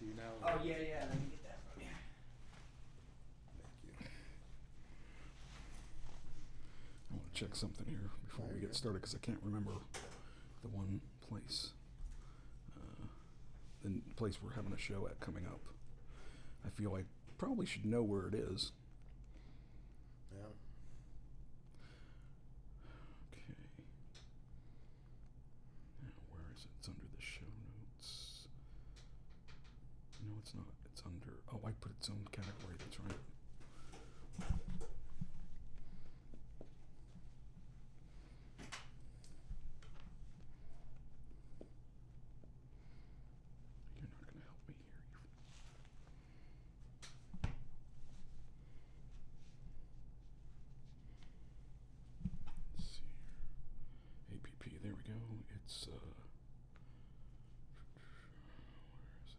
to you now. Oh, yeah, let me get that from you. Thank you. I want to check something here before we get started because I can't remember the one place. The place we're having a show at coming up. I feel I probably should know where it is. Yeah. Okay. Now, where is it? It's under the show notes. No, it's not. It's under. Oh, I put its own category. That's right. You're not going to help me here. Let's see here. APP. There we go. It's where is it?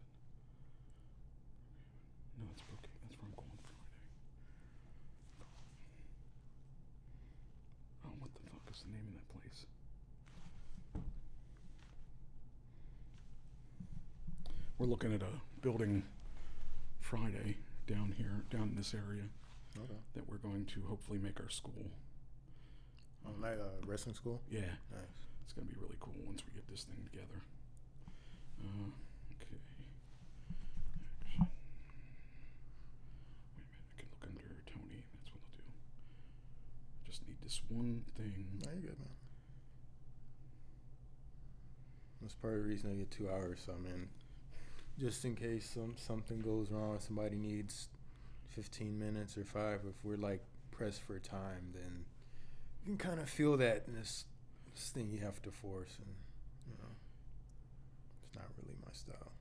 No, it's booking. That's where I'm going Friday. Oh, what the fuck is the name of that place? We're looking at a building Friday down here, down in this area, Okay. that we're going to hopefully make our school. Like wrestling school? Yeah, Nice. it's going to be really cool once we get this thing together. Okay. Action. Wait a minute, I can look under Tony. That's what I'll do. Just need this one thing. No, you're good, man. That's part of the reason I get 2 hours. So, I mean, just in case something goes wrong, somebody needs 15 minutes or 5, if we're like pressed for time, then you can kind of feel that in this thing you have to force, and you know, it's not really my style.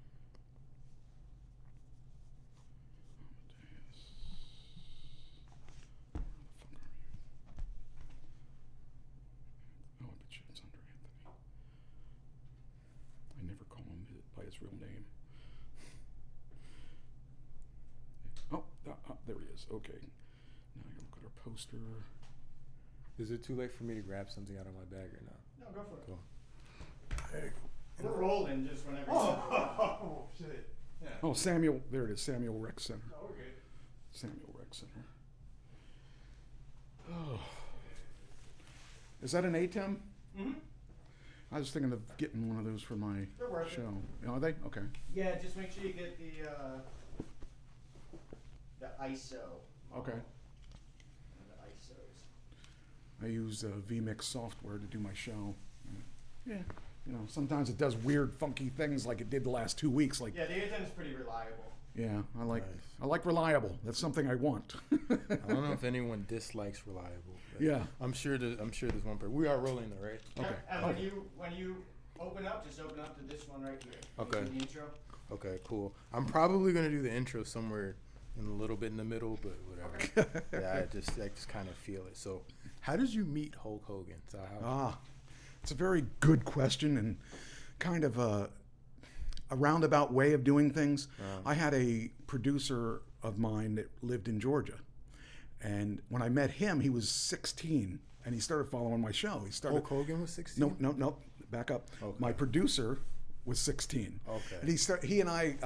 Oh, I bet you it's under Anthony. I never call him by his real name. Oh, there he is. Okay. Now I gotta look at our poster. Is it too late for me to grab something out of my bag or not? No, go for it. Cool. We're rolling just whenever Oh, shit. Yeah. Oh, Samuel. There it is. Samuel Rec Center. Oh, we're good. Samuel Rec Center. Oh. Is that an ATEM? Mm-hmm. I was thinking of getting one of those for my They're worth it. show. Are they? Okay. Yeah, just make sure you get the ISO. Okay. The ISOs. I use vMix software to do my show. Yeah. You know, sometimes it does weird, funky things like it did the last 2 weeks. Like, Yeah, the ATEM is pretty reliable. yeah, I like Nice. reliable. That's something I want. I don't know if anyone dislikes reliable. But Yeah. I'm sure there's one person. We are rolling though, right? Okay. And when you open up, just open up to this one right here. Okay. Do the intro. Okay, cool. I'm probably gonna do the intro somewhere in a little bit in the middle, but whatever. Yeah, I just kind of feel it. So, how did you meet Hulk Hogan? So how, It's a very good question and kind of a roundabout way of doing things. I had a producer of mine that lived in Georgia. And when I met him, he was 16 and he started following my show. He started. Hulk Hogan was 16? No, back up. Okay. My producer was 16. Okay. And he and I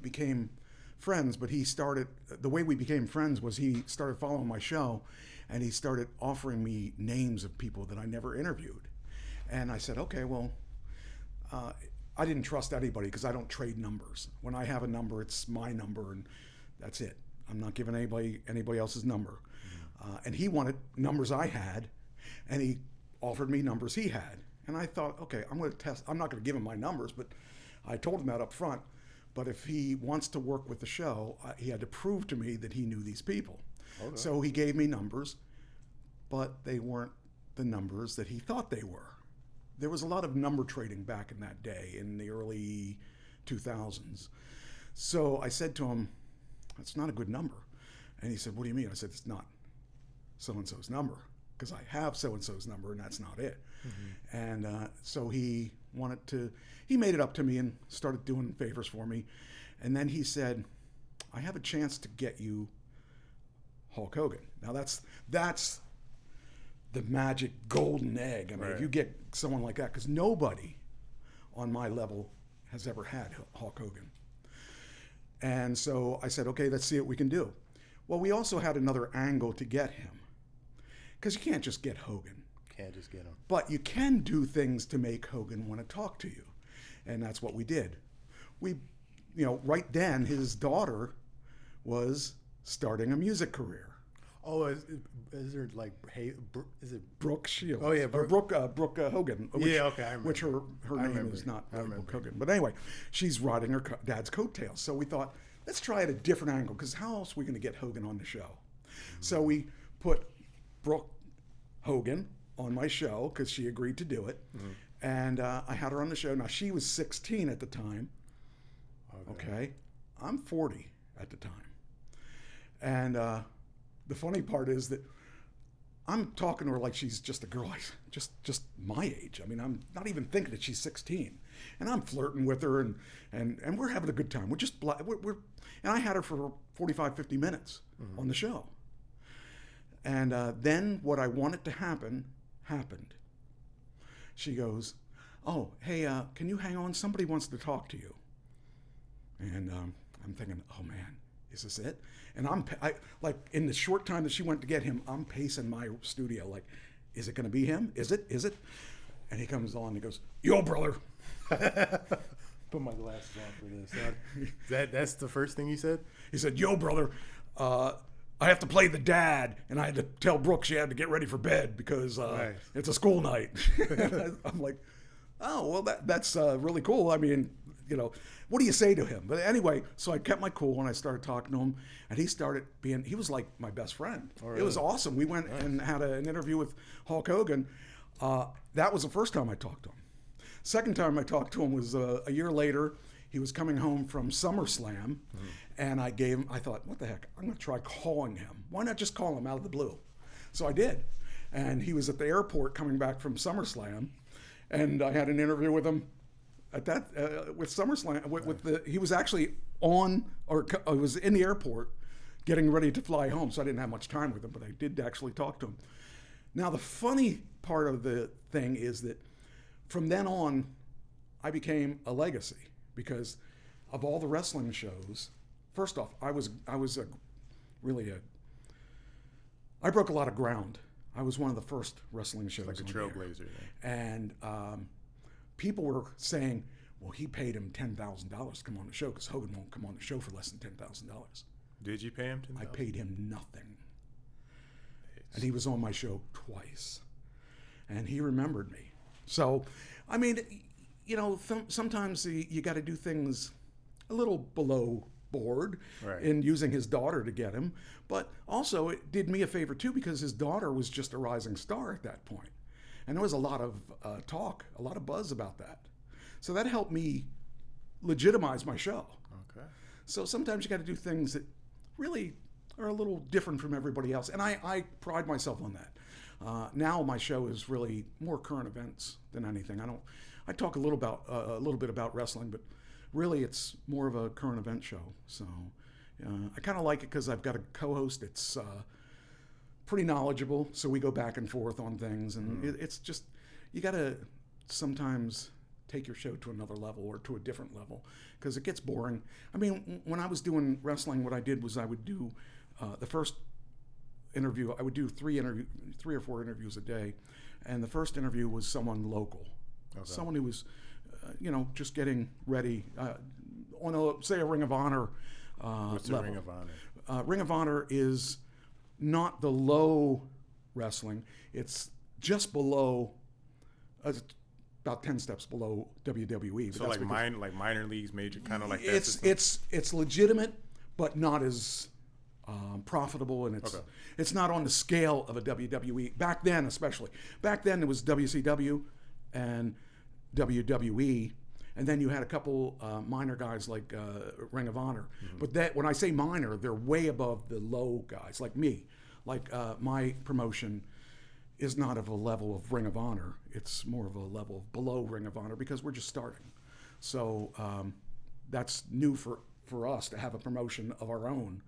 became friends, but the way we became friends was he started following my show and he started offering me names of people that I never interviewed. And I said, okay, well, I didn't trust anybody because I don't trade numbers. When I have a number, it's my number and that's it. I'm not giving anybody else's number. And he wanted numbers I had, and he offered me numbers he had. And I thought, okay, I'm going to test. I'm not going to give him my numbers, but I told him that up front. But if he wants to work with the show, he had to prove to me that he knew these people. Okay. So he gave me numbers, but they weren't the numbers that he thought they were. There was a lot of number trading back in that day, in the early 2000s. So I said to him, that's not a good number. And he said, what do you mean? I said, it's not so-and-so's number, because I have so-and-so's number, and that's not it. Mm-hmm. And so he made it up to me and started doing favors for me. And then he said, I have a chance to get you Hulk Hogan. Now that's the magic golden egg. I mean, Right. if you get someone like that, because nobody on my level has ever had Hulk Hogan. And so I said, okay, let's see what we can do. Well, we also had another angle to get him, because you can't just get Hogan. Can't just get him. But you can do things to make Hogan want to talk to you. And that's what we did. We, right then, his daughter was starting a music career. Oh, is there like, is it Brooke Shields? Oh, yeah, Or Brooke Hogan. Which, yeah, okay, I remember. Which her name is not Brooke Hogan. But anyway, she's riding her dad's coattails. So we thought, let's try at a different angle, because how else are we going to get Hogan on the show? Mm-hmm. So we put Brooke Hogan on my show, because she agreed to do it. Mm-hmm. And I had her on the show. Now, she was 16 at the time. Okay. I'm 40 at the time. And the funny part is that I'm talking to her like she's just a girl, just my age. I mean, I'm not even thinking that she's 16. And I'm flirting with her, and we're having a good time. We're just, and I had her for 45, 50 minutes mm-hmm. on the show. And then what I wanted to happen, happened. She goes, oh, hey, can you hang on? Somebody wants to talk to you. And I'm thinking, oh man, is this it? And I like in the short time that she went to get him, I'm pacing my studio like, is it going to be him? Is it? And he comes on and he goes, yo, brother. Put my glasses on for this. That's the first thing he said? He said, yo, brother, I have to play the dad, and I had to tell Brooke she had to get ready for bed because nice. It's a school night. I'm like, oh, well, that's really cool. I mean, what do you say to him? But anyway, so I kept my cool and I started talking to him, and he was like my best friend. Oh, really? It was awesome. We went and had an interview with Hulk Hogan. That was the first time I talked to him. Second time I talked to him was a year later. He was coming home from SummerSlam, and I thought, what the heck? I'm going to try calling him. Why not just call him out of the blue? So I did. And he was at the airport coming back from SummerSlam, and I had an interview with him at that with SummerSlam. He was actually was in the airport getting ready to fly home, so I didn't have much time with him, but I did actually talk to him. Now, the funny part of the thing is that from then on, I became a legacy. Because of all the wrestling shows, first off, I broke a lot of ground. I was one of the first wrestling shows. Like a trailblazer. And people were saying, well, he paid him $10,000 to come on the show because Hogan won't come on the show for less than $10,000. Did you pay him $10,000? I paid him nothing. And he was on my show twice. And he remembered me. So, I mean, sometimes you got to do things a little below board in using his daughter to get him. But also it did me a favor too, because his daughter was just a rising star at that point. And there was a lot of talk, a lot of buzz about that. So that helped me legitimize my show. Okay. So sometimes you got to do things that really are a little different from everybody else. And I pride myself on that. Now my show is really more current events than anything. I talk a little bit about wrestling, but really it's more of a current event show. So I kind of like it because I've got a co-host that's pretty knowledgeable. So we go back and forth on things, and it's just, you got to sometimes take your show to another level or to a different level because it gets boring. I mean, when I was doing wrestling, what I did was I would do the first interview. I would do three or four interviews a day, and the first interview was someone local. Okay. Someone who was, just getting ready on a Ring of Honor What's level. the Ring of Honor? Ring of Honor is not the low wrestling. It's just below, about 10 steps below WWE. So like minor leagues, major, kind of like that. It's legitimate, but not as profitable, and it's not on the scale of a WWE. Back then, especially. Back then, it was WCW and WWE, and then you had a couple minor guys like Ring of Honor. Mm-hmm. But when I say minor, they're way above the low guys, like me. Like my promotion is not of a level of Ring of Honor. It's more of a level below Ring of Honor because we're just starting. So that's new for us to have a promotion of our own.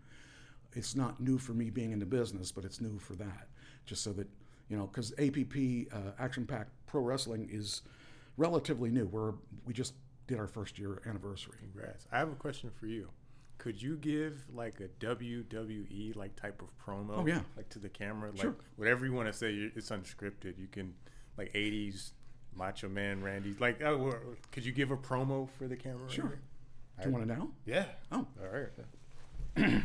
It's not new for me being in the business, but it's new for that. Just so that, because APP, Action Pack Pro Wrestling, is relatively new. We just did our first year anniversary. Congrats. I have a question for you. Could you give like a WWE like type of promo? Oh, yeah. Like to the camera, Sure. like whatever you want to say. It's unscripted. You can like 80s Macho Man Randy. Like, could you give a promo for the camera? Sure. Right Do you want to know? Yeah. Oh. All right.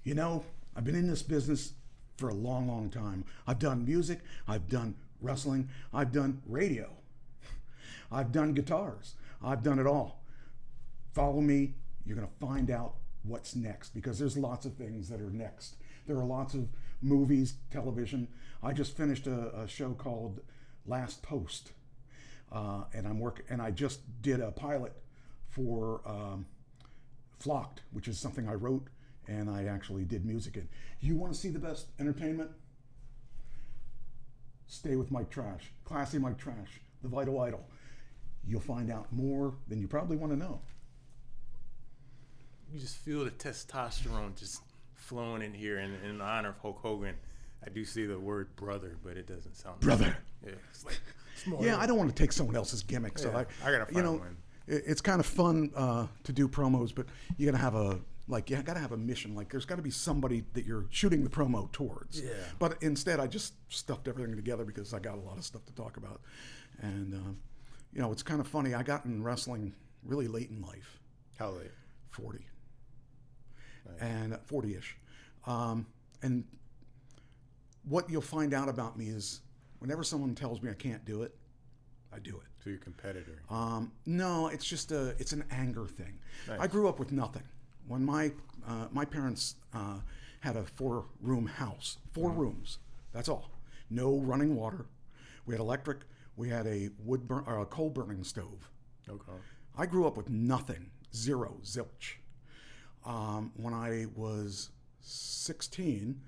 You know, I've been in this business for a long, long time. I've done music, I've done wrestling, I've done radio, I've done guitars, I've done it all. Follow me, you're gonna find out what's next, because there's lots of things that are next. There are lots of movies, television. I just finished a show called Last Post, and I just did a pilot for Flocked, which is something I wrote and I actually did music in. You want to see the best entertainment? Stay with Mike Trash, Classy Mike Trash, the Vital Idol. You'll find out more than you probably want to know. You just feel the testosterone just flowing in here in honor of Hulk Hogan. I do see the word brother, but it doesn't sound Brother. Right. Yeah, it's like small. Yeah, I don't want to take someone else's gimmick, so Yeah, I gotta find one. It's kind of fun to do promos, but you gotta have a mission. Like, there's got to be somebody that you're shooting the promo towards. Yeah. But instead, I just stuffed everything together because I got a lot of stuff to talk about, and it's kind of funny. I got in wrestling really late in life. How late? 40. Nice. And 40-ish. And what you'll find out about me is whenever someone tells me I can't do it, I do it. So you're a competitor. No, it's just it's an anger thing. Nice. I grew up with nothing. When my parents had a 4-room house, 4 rooms, that's all. No running water. We had electric. We had a coal burning stove. Okay. I grew up with nothing, zero, zilch. When I was 16,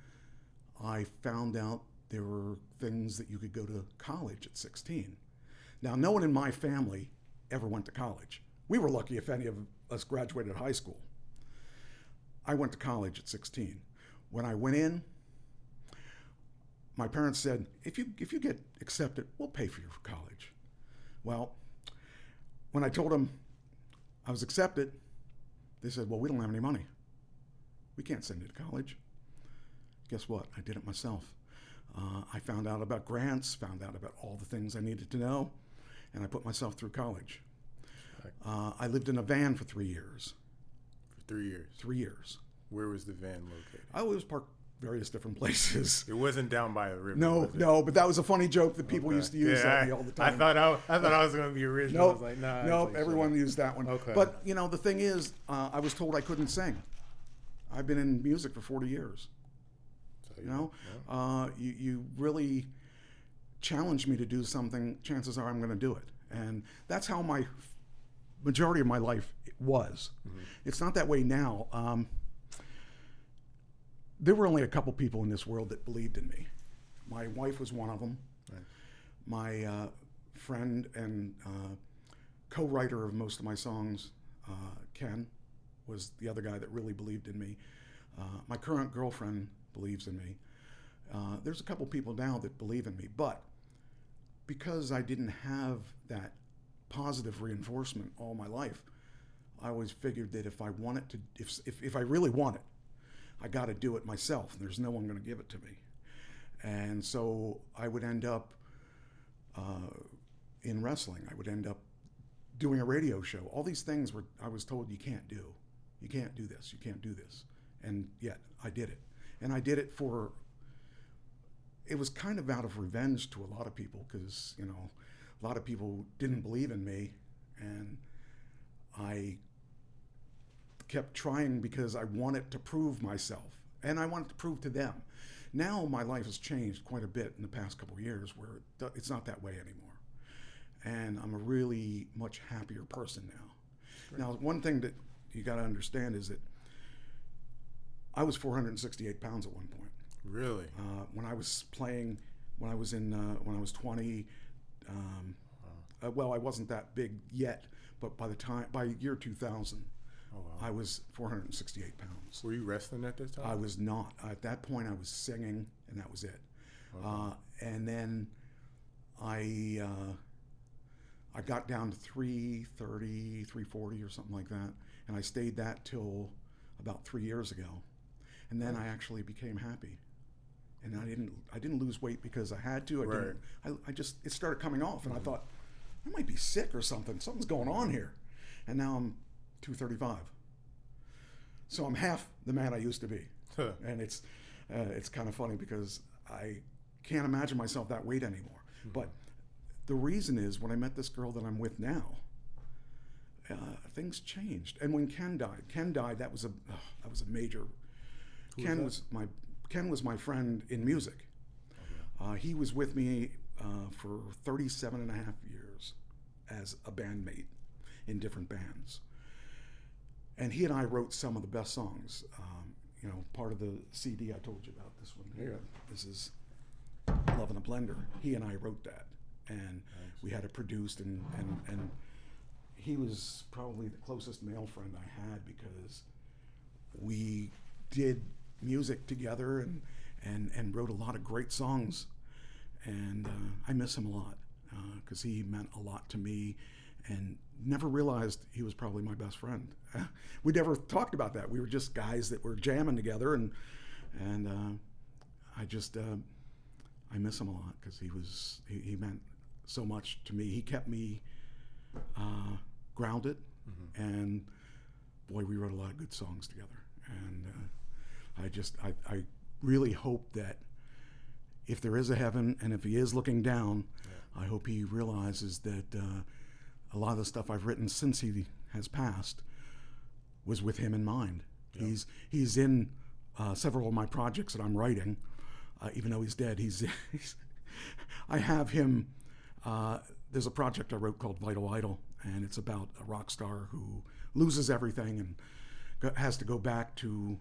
I found out there were things that you could go to college at 16. Now, no one in my family ever went to college. We were lucky if any of us graduated high school. I went to college at 16. When I went in, my parents said, if you get accepted, we'll pay for your college. Well, when I told them I was accepted, they said, well, we don't have any money. We can't send you to college. Guess what? I did it myself. I found out about grants, found out about all the things I needed to know, and I put myself through college. I lived in a van for 3 years. For 3 years? 3 years. Where was the van located? I was parked various different places. It wasn't down by the river. No, but that was a funny joke that people used to use at me all the time. I thought I was going to be original. I was like, nah. Nope, everyone used that one. Okay. But, the thing is, I was told I couldn't sing. I've been in music for 40 years. So, you really challenge me to do something, chances are I'm going to do it. And that's how my majority of my life was. Mm-hmm. It's not that way now. There were only a couple people in this world that believed in me. My wife was one of them. Right. My friend and co-writer of most of my songs, Ken, was the other guy that really believed in me. My current girlfriend believes in me. There's a couple people now that believe in me, but because I didn't have that positive reinforcement all my life, I always figured that if I wanted to, if I really want it, I got to do it myself. There's no one going to give it to me. And so I would end up in wrestling. I would end up doing a radio show. All these things were, I was told, you can't do. You can't do this. You can't do this. And yet I did it. And I did it it was kind of out of revenge to a lot of people, because, a lot of people didn't believe in me. And I kept trying because I wanted to prove myself, and I wanted to prove to them. Now my life has changed quite a bit in the past couple of years, where it's not that way anymore, and I'm a really much happier person now. Great. Now, one thing that you got to understand is that I was 468 pounds at one point. Really? When I was playing, when I was 20, well, I wasn't that big yet, but by year 2000. Oh, wow. I was 468 pounds. Were you wrestling at this time? I was not. At that point, I was singing, and that was it. Okay. And then I I got down to 330, 340 or something like that. And I stayed that till about 3 years ago. And then I actually became happy. And I didn't lose weight because I had to. I just, it started coming off, and I thought, I might be sick or something. Something's going on here. And now I'm 235. So I'm half the man I used to be. And it's kind of funny because I can't imagine myself that weight anymore. But the reason is, when I met this girl that I'm with now, things changed. And when Ken died, that was a major. Ken was my friend in music. He was with me for 37 and a half years as a bandmate in different bands. And he and I wrote some of the best songs. Part of the CD I told you about, this one here. This is Love in a Blender. He and I wrote that. And we had it produced, and he was probably the closest male friend I had, because we did music together and wrote a lot of great songs. And I miss him a lot, because he meant a lot to me, and never realized he was probably my best friend. We never talked about that. We were just guys that were jamming together, and I miss him a lot, because he meant so much to me. He kept me grounded, and boy, we wrote a lot of good songs together. And I really hope that if there is a heaven, and if he is looking down, I hope he realizes that a lot of the stuff I've written since he has passed was with him in mind. Yeah. He's in several of my projects that I'm writing, even though he's dead. I have him. There's a project I wrote called Vital Idol, and it's about a rock star who loses everything and has to go back to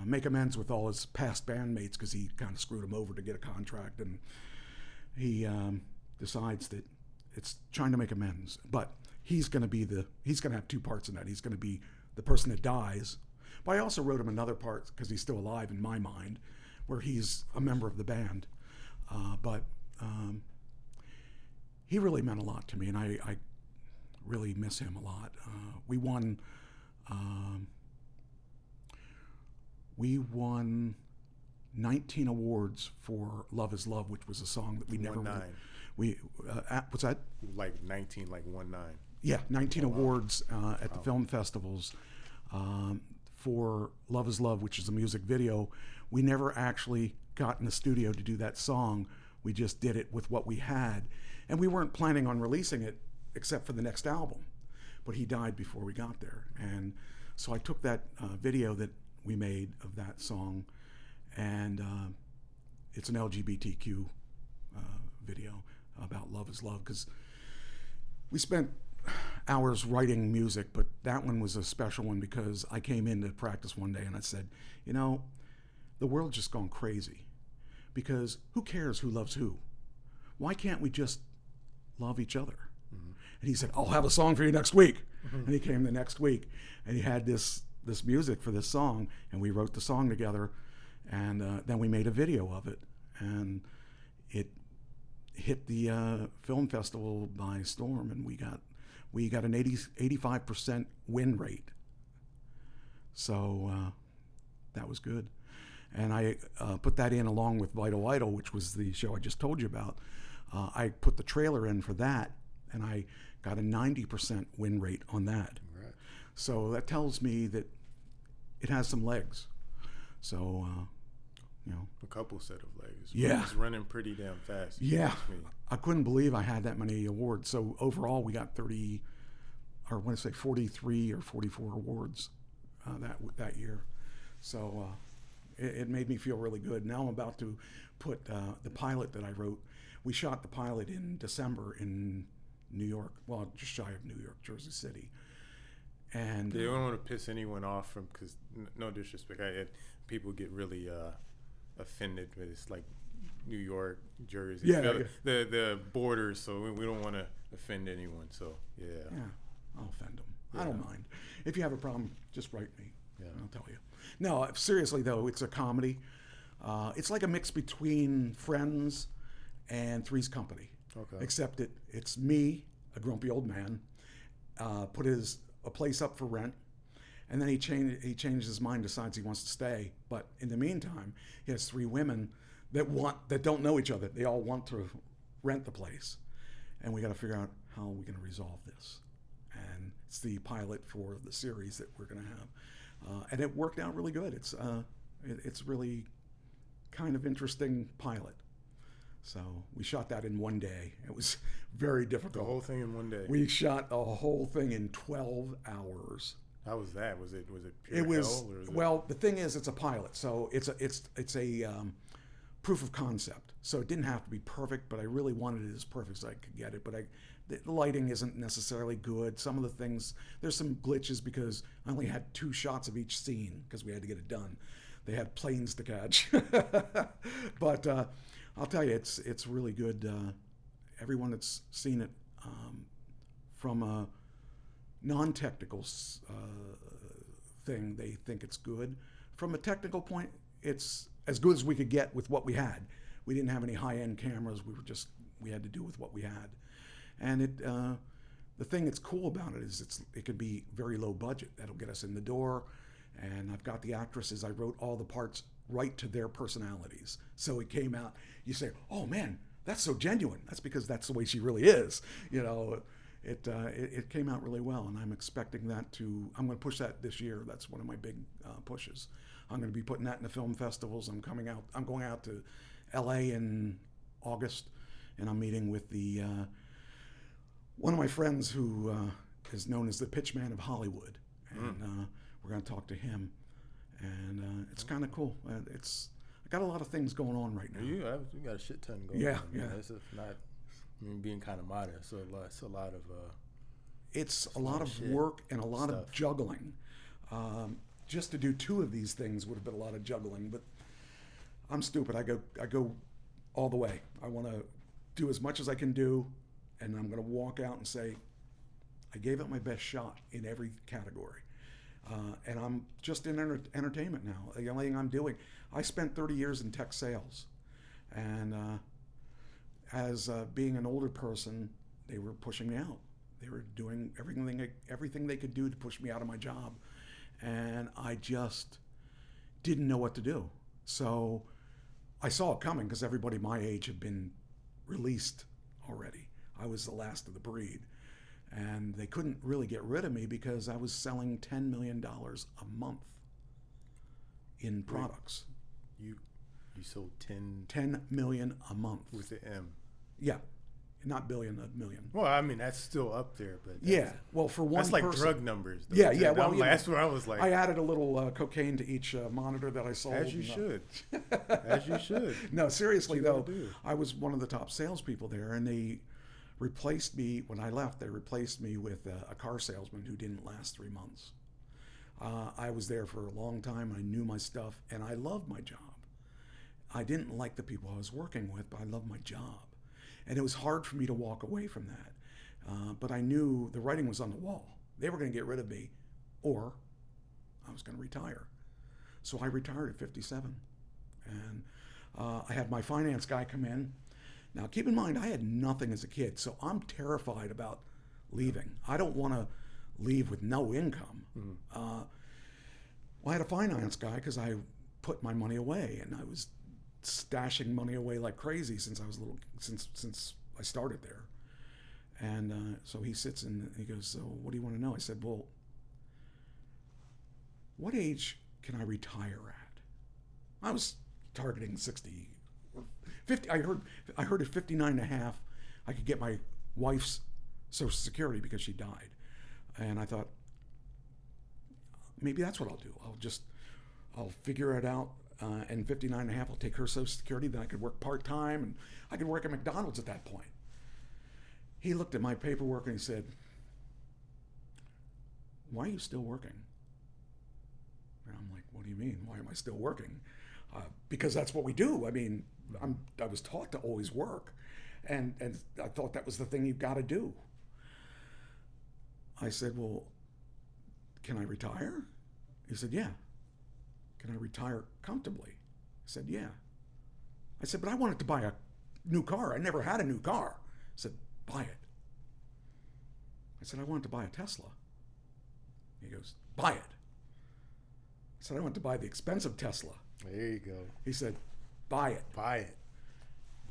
make amends with all his past bandmates, because he kind of screwed them over to get a contract, and he decides that it's trying to make amends. But he's going to have two parts in that. He's going to be the person that dies. But I also wrote him another part, because he's still alive in my mind, where he's a member of the band. But he really meant a lot to me, and I really miss him a lot. We won 19 awards for Love Is Love, which was a song that we never won. What's that? Like 19, like 1-9. Yeah, 19 awards at the film festivals for Love Is Love, which is a music video. We never actually got in the studio to do that song. We just did it with what we had. And we weren't planning on releasing it except for the next album. But he died before we got there. And so I took that video that we made of that song, and it's an LGBTQ video about Love Is Love, because we spent hours writing music, but that one was a special one because I came in to practice one day and I said, the world's just gone crazy, because who cares who loves who? Why can't we just love each other? And he said, I'll have a song for you next week. And he came the next week, and he had this music for this song, and we wrote the song together, and then we made a video of it, and it hit the film festival by storm, and we got an 85% win rate. So that was good. And I put that in along with Vital Idol, which was the show I just told you about. I put the trailer in for that, and I got a 90% win rate on that. Right. So that tells me that it has some legs. So, a couple set of legs. Yeah. It's running pretty damn fast. Yeah. I couldn't believe I had that many awards. So overall, we got 43 or 44 awards that year. So it made me feel really good. Now I'm about to put the pilot that I wrote. We shot the pilot in December in New York. Well, just shy of New York, Jersey City. And they don't want to piss anyone off, because no disrespect, people get really offended with it's like New York, Jersey, the borders. So we don't want to offend anyone. So yeah, I'll offend them. Yeah. I don't mind. If you have a problem, just write me. Yeah, I'll tell you. No, seriously though, it's a comedy. It's like a mix between Friends and Three's Company. Okay. Except it's me a grumpy old man, put a place up for rent, and then he changed his mind, decides he wants to stay. But in the meantime, he has 3 women that don't know each other. They all want to rent the place, and we got to figure out how we're going to resolve this. And it's the pilot for the series that we're going to have, and it worked out really good. It's really kind of interesting pilot. So we shot that in one day. It was very difficult. The whole thing in one day. We shot the whole thing in 12 hours. How was that? Was it pure It was hell, or well. The thing is, it's a pilot, so it's a proof of concept. So it didn't have to be perfect, but I really wanted it as perfect as I could get it. But the lighting isn't necessarily good. Some of the things, there's some glitches because I only had 2 shots of each scene because we had to get it done. They had planes to catch, but I'll tell you, it's really good. Everyone that's seen it from a non-technical thing, they think it's good. From a technical point, it's as good as we could get with what we had. We didn't have any high-end cameras. We had to do with what we had. And the thing that's cool about it is it could be very low budget. That'll get us in the door. And I've got the actresses. I wrote all the parts right to their personalities. So it came out, you say, oh man, that's so genuine. That's because that's the way she really is. You know, it came out really well, and I'm expecting that I'm going to push that this year. That's one of my big pushes. I'm going to be putting that in the film festivals. I'm going out to LA in August, and I'm meeting with one of my friends who is known as the pitch man of Hollywood. And we're going to talk to him, and it's kind of cool. I got a lot of things going on right now. You got a shit ton going on. Yeah. It's not, being kind of modest. So it's a lot of. It's a lot of work and a lot of juggling. Just to do 2 of these things would have been a lot of juggling, but I'm stupid. I go all the way. I want to do as much as I can do, and I'm going to walk out and say, I gave it my best shot in every category. And I'm just in entertainment now. The only thing I'm doing, I spent 30 years in tech sales, and as being an older person, they were pushing me out. They were doing everything they could do to push me out of my job, and I just didn't know what to do. So I saw it coming because everybody my age had been released already. I was the last of the breed. And they couldn't really get rid of me because I was selling $10 million a month in products. You sold 10 million a month. With the M. Yeah. Not billion, a million. Well, I mean, that's still up there, but yeah. Well, for one that's like person, drug numbers. Though. Yeah. Well, that's where I was like. I added a little cocaine to each monitor that I sold. As you should. As you should. No, seriously though, I was one of the top salespeople there, and they replaced me when I left. They replaced me with a car salesman who didn't last 3 months. I was there for a long time. I knew my stuff, and I loved my job. I didn't like the people I was working with, but I loved my job. And it was hard for me to walk away from that. But I knew the writing was on the wall. They were going to get rid of me, or I was going to retire. So I retired at 57. And I had my finance guy come in. Now, keep in mind, I had nothing as a kid, so I'm terrified about leaving. I don't want to leave with no income. Well, I had a finance guy because I put my money away, and I was stashing money away like crazy since I was since I started there. And so he sits and he goes, so what do you want to know? I said, well, what age can I retire at? I was targeting 60 or 50. I heard at 59 and a half, I could get my wife's Social Security because she died. And I thought, maybe that's what I'll do. I'll figure it out. And 59 and a half, I'll take her Social Security. Then I could work part-time, and I could work at McDonald's at that point. He looked at my paperwork and he said, why are you still working? And I'm like, what do you mean? Why am I still working? Because that's what we do. I mean, I was taught to always work, and I thought that was the thing you've got to do. I said, well, can I retire? He said, yeah. Can I retire comfortably? I said, yeah. I said, but I wanted to buy a new car. I never had a new car. I said, buy it. I said, I wanted to buy a Tesla. He goes, buy it. I said, I want to buy the expensive Tesla. There you go. He said, buy it. Buy it.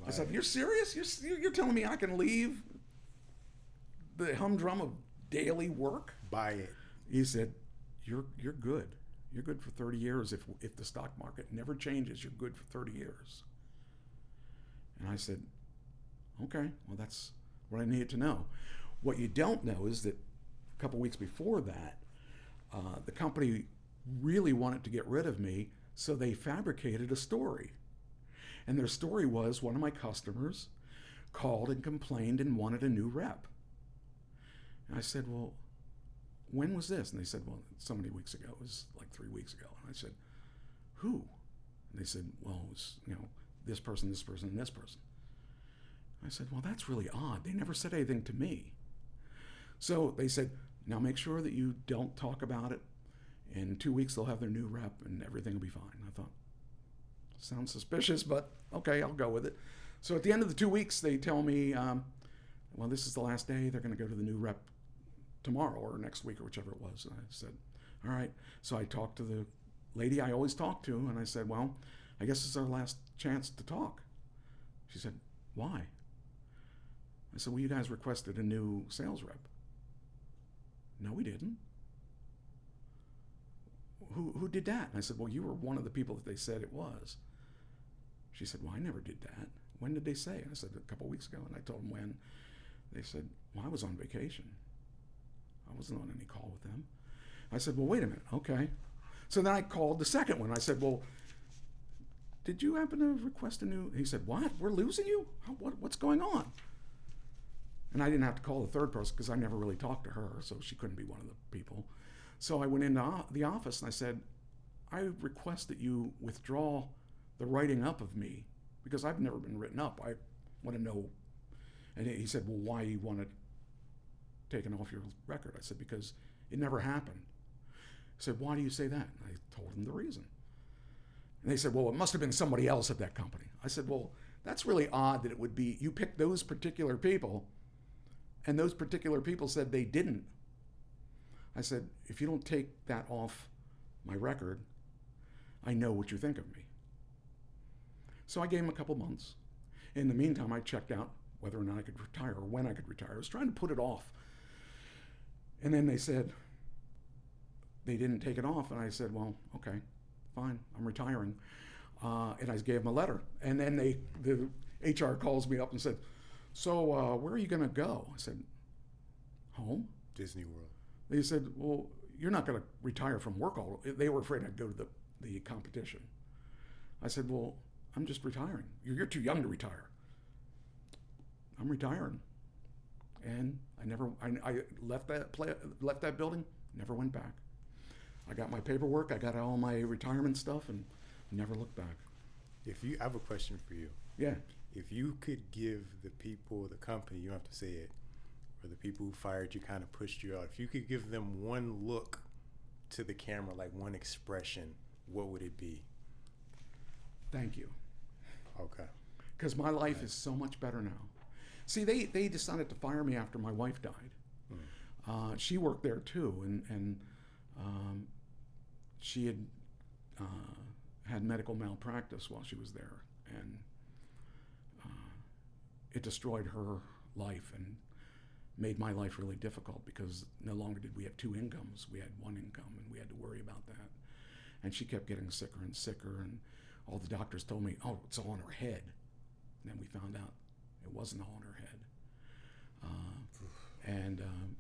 I said, you're serious? You're telling me I can leave the humdrum of daily work? Buy it. He said, you're good. You're good for 30 years. If the stock market never changes, you're good for 30 years. And I said, okay, well, that's what I needed to know. What you don't know is that a couple weeks before that, the company really wanted to get rid of me, so they fabricated a story. And their story was one of my customers called and complained and wanted a new rep. And I said, well, when was this? And they said, well, so many weeks ago. It was like 3 weeks ago. And I said, who? And they said, well, it was, this person, and this person. I said, well, that's really odd. They never said anything to me. So they said, now make sure that you don't talk about it. In 2 weeks, they'll have their new rep and everything will be fine. I thought, sounds suspicious, but okay, I'll go with it. So at the end of the 2 weeks, they tell me, well, this is the last day. They're going to go to the new rep tomorrow or next week or whichever it was. And I said, all right. So I talked to the lady I always talk to, and I said, well, I guess it's our last chance to talk. She said, why? I said, well, you guys requested a new sales rep. No, we didn't. Who did that? And I said, well, you were one of the people that they said it was. She said, well, I never did that. When did they say? And I said, a couple of weeks ago. And I told them when. They said, well, I was on vacation. I wasn't on any call with them. I said, well, wait a minute. Okay. So then I called the second one. I said, well, did you happen to request a new? He said, what? We're losing you? What's going on? And I didn't have to call the third person because I never really talked to her, so she couldn't be one of the people. So I went into the office and I said, I request that you withdraw the writing up of me because I've never been written up. I want to know. And he said, well, why you want it taken off your record? I said, because it never happened. He said, why do you say that? And I told him the reason. And they said, well, it must have been somebody else at that company. I said, well, that's really odd that it would be, you picked those particular people and those particular people said they didn't. I said, if you don't take that off my record, I know what you think of me. So I gave him a couple months. In the meantime, I checked out whether or not I could retire or when I could retire. I was trying to put it off. And then they said, they didn't take it off. And I said, well, okay, fine, I'm retiring. And I gave them a letter. And then the HR calls me up and said, so where are you going to go? I said, home. Disney World. They said, well, you're not going to retire from work all. They were afraid I'd go to the competition. I said, well, I'm just retiring. You're too young to retire. I'm retiring. And I left that building, never went back. I got my paperwork, I got all my retirement stuff, and never looked back. I have a question for you. Yeah. If you could give the people, the company, you don't have to say it, or the people who fired you, kind of pushed you out, if you could give them one look to the camera, like one expression, what would it be? Thank you. Okay. Because my life is so much better now. See, they decided to fire me after my wife died. She worked there too, and she had had medical malpractice while she was there, and it destroyed her life and made my life really difficult because no longer did we have two incomes. We had one income, and we had to worry about that. And she kept getting sicker and sicker, and all the doctors told me, oh, it's all in her head. And then we found out it wasn't all in her head.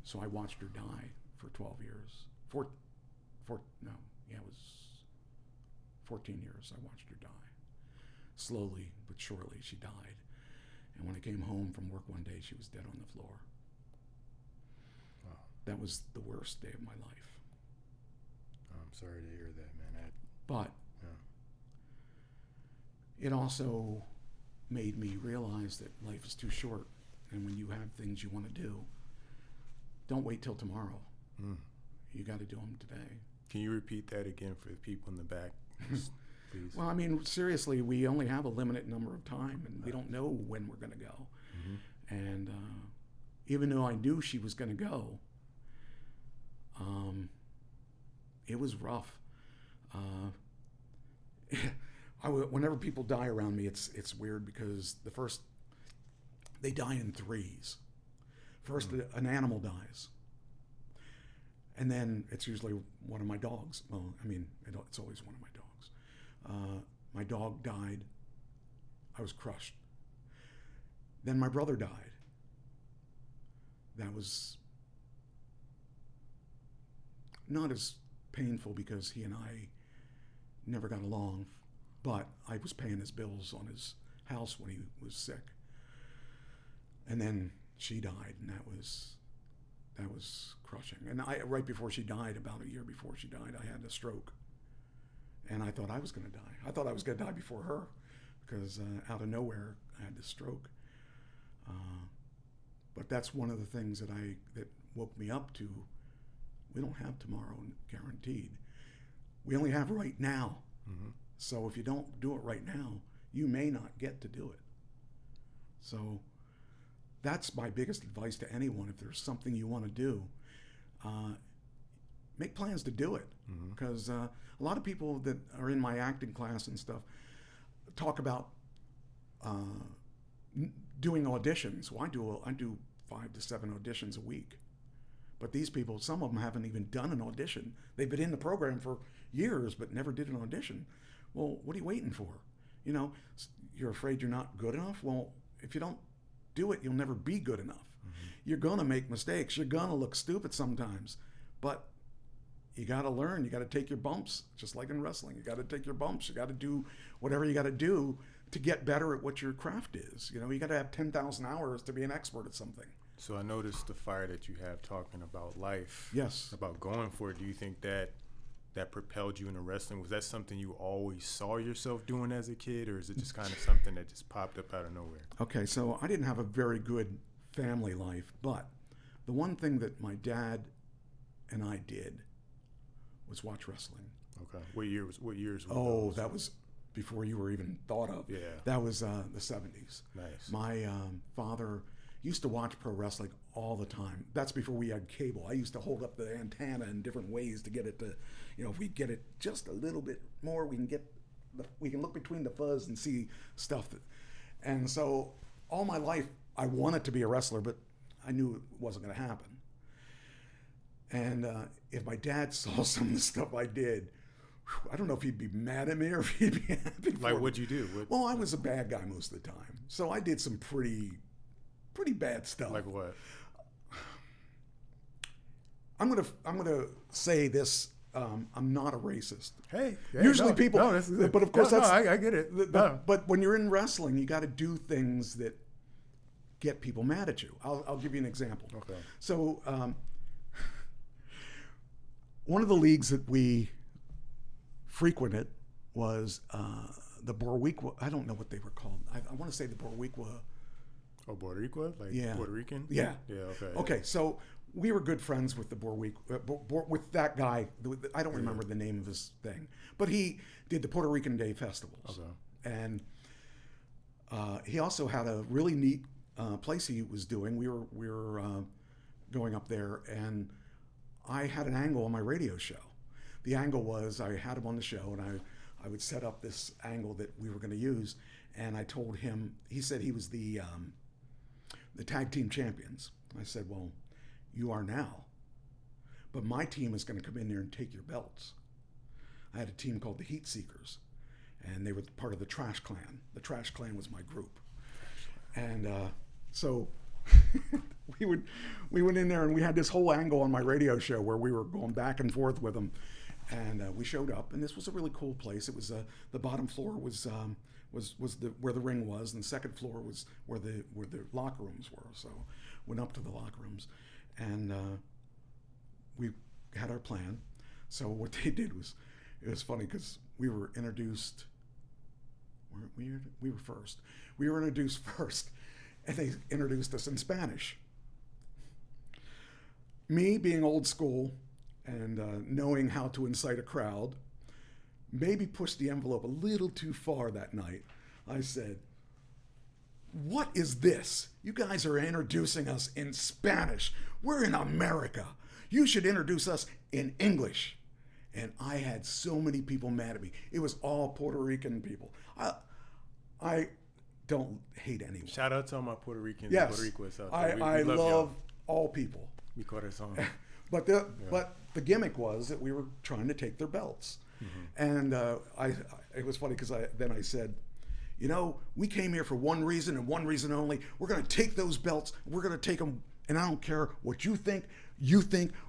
So I watched her die for 12 years. It was 14 years I watched her die. Slowly but surely she died. And when I came home from work one day, she was dead on the floor. Wow. That was the worst day of my life. I'm sorry to hear that, man. But it also made me realize that life is too short, and when you have things you want to do, don't wait till tomorrow. You got to do them today. Can you repeat that again for the people in the back, please? Well, I mean, seriously, we only have a limited number of time, and we don't know when we're going to go. And even though I knew she was going to go, it was rough. Whenever people die around me, it's weird because they die in threes. First, an animal dies. And then it's usually one of my dogs. Well, I mean, it's always one of my dogs. My dog died. I was crushed. Then my brother died. That was not as painful because he and I never got along, but I was paying his bills on his house when he was sick. And then she died, and that was crushing. And right before she died, about a year before she died, I had a stroke. And I thought I was going to die. I thought I was going to die before her because out of nowhere, I had this stroke. But that's one of the things that woke me up to, we don't have tomorrow guaranteed. We only have right now. Mm-hmm. So if you don't do it right now, you may not get to do it. So that's my biggest advice to anyone. If there's something you want to do, make plans to do it. Because a lot of people that are in my acting class and stuff talk about doing auditions. Well, I do 5 to 7 auditions a week. But these people, some of them haven't even done an audition. They've been in the program for years, but never did an audition. Well, what are you waiting for? You know, you're afraid you're not good enough? Well, if you don't do it, you'll never be good enough. You're going to make mistakes. You're going to look stupid sometimes. But you got to learn. You got to take your bumps, just like in wrestling. You got to take your bumps. You got to do whatever you got to do to get better at what your craft is. You know, you got to have 10,000 hours to be an expert at something. So I noticed the fire that you have talking about life. Yes. About going for it. Do you think that propelled you into wrestling? Was that something you always saw yourself doing as a kid, or is it just kind of something that just popped up out of nowhere? Okay, so I didn't have a very good family life, but the one thing that my dad and I did was watch wrestling. Okay. What years were those? That was before you were even thought of. Yeah. That was the 70s. Nice. My father used to watch pro wrestling all the time. That's before we had cable. I used to hold up the antenna in different ways to get it to, if we get it just a little bit more, we can look between the fuzz and see stuff. And so all my life, I wanted to be a wrestler, but I knew it wasn't going to happen. And if my dad saw some of the stuff I did, I don't know if he'd be mad at me or if he'd be happy for me. What'd you do? Well, I was a bad guy most of the time. So I did some pretty bad stuff. Like what? I'm gonna say this. I'm not a racist. Hey, usually people, but of course I get it. But when you're in wrestling, you got to do things that get people mad at you. I'll give you an example. Okay. So one of the leagues that we frequented was the Boricua. I don't know what they were called. I want to say the Boricua. Oh, Boricua? Like yeah. Puerto Rican? Yeah. Yeah, okay. Okay, so we were good friends with the Boricua, with that guy. I don't remember the name of his thing, but he did the Puerto Rican Day festivals. Okay. And he also had a really neat place he was doing. We were going up there, and I had an angle on my radio show. The angle was I had him on the show, and I would set up this angle that we were going to use, and I told him. He said he was the tag team champions. I said, well, you are now, but my team is going to come in there and take your belts. I had a team called the Heat Seekers, and they were part of the Trash Clan. The Trash Clan was my group. And so we went in there, and we had this whole angle on my radio show where we were going back and forth with them. And we showed up, and this was a really cool place. It was the bottom floor was where the ring was, and the second floor was where the locker rooms were. So went up to the locker rooms, and we had our plan. So what they did was, it was funny because we were introduced. We were first. We were introduced first, and they introduced us in Spanish. Me being old school and knowing how to incite a crowd, maybe pushed the envelope a little too far that night. I said, what is this? You guys are introducing us in Spanish. We're in America. You should introduce us in English. And I had so many people mad at me. It was all Puerto Rican people. I don't hate anyone. Shout out to all my Puerto Ricans. Yes, Puerto Rico is out I there. love y'all. all people. Mi corazón. But the gimmick was that we were trying to take their belts. And it was funny because I said, you know, we came here for one reason and one reason only. We're going to take those belts. We're going to take them. And I don't care what you think,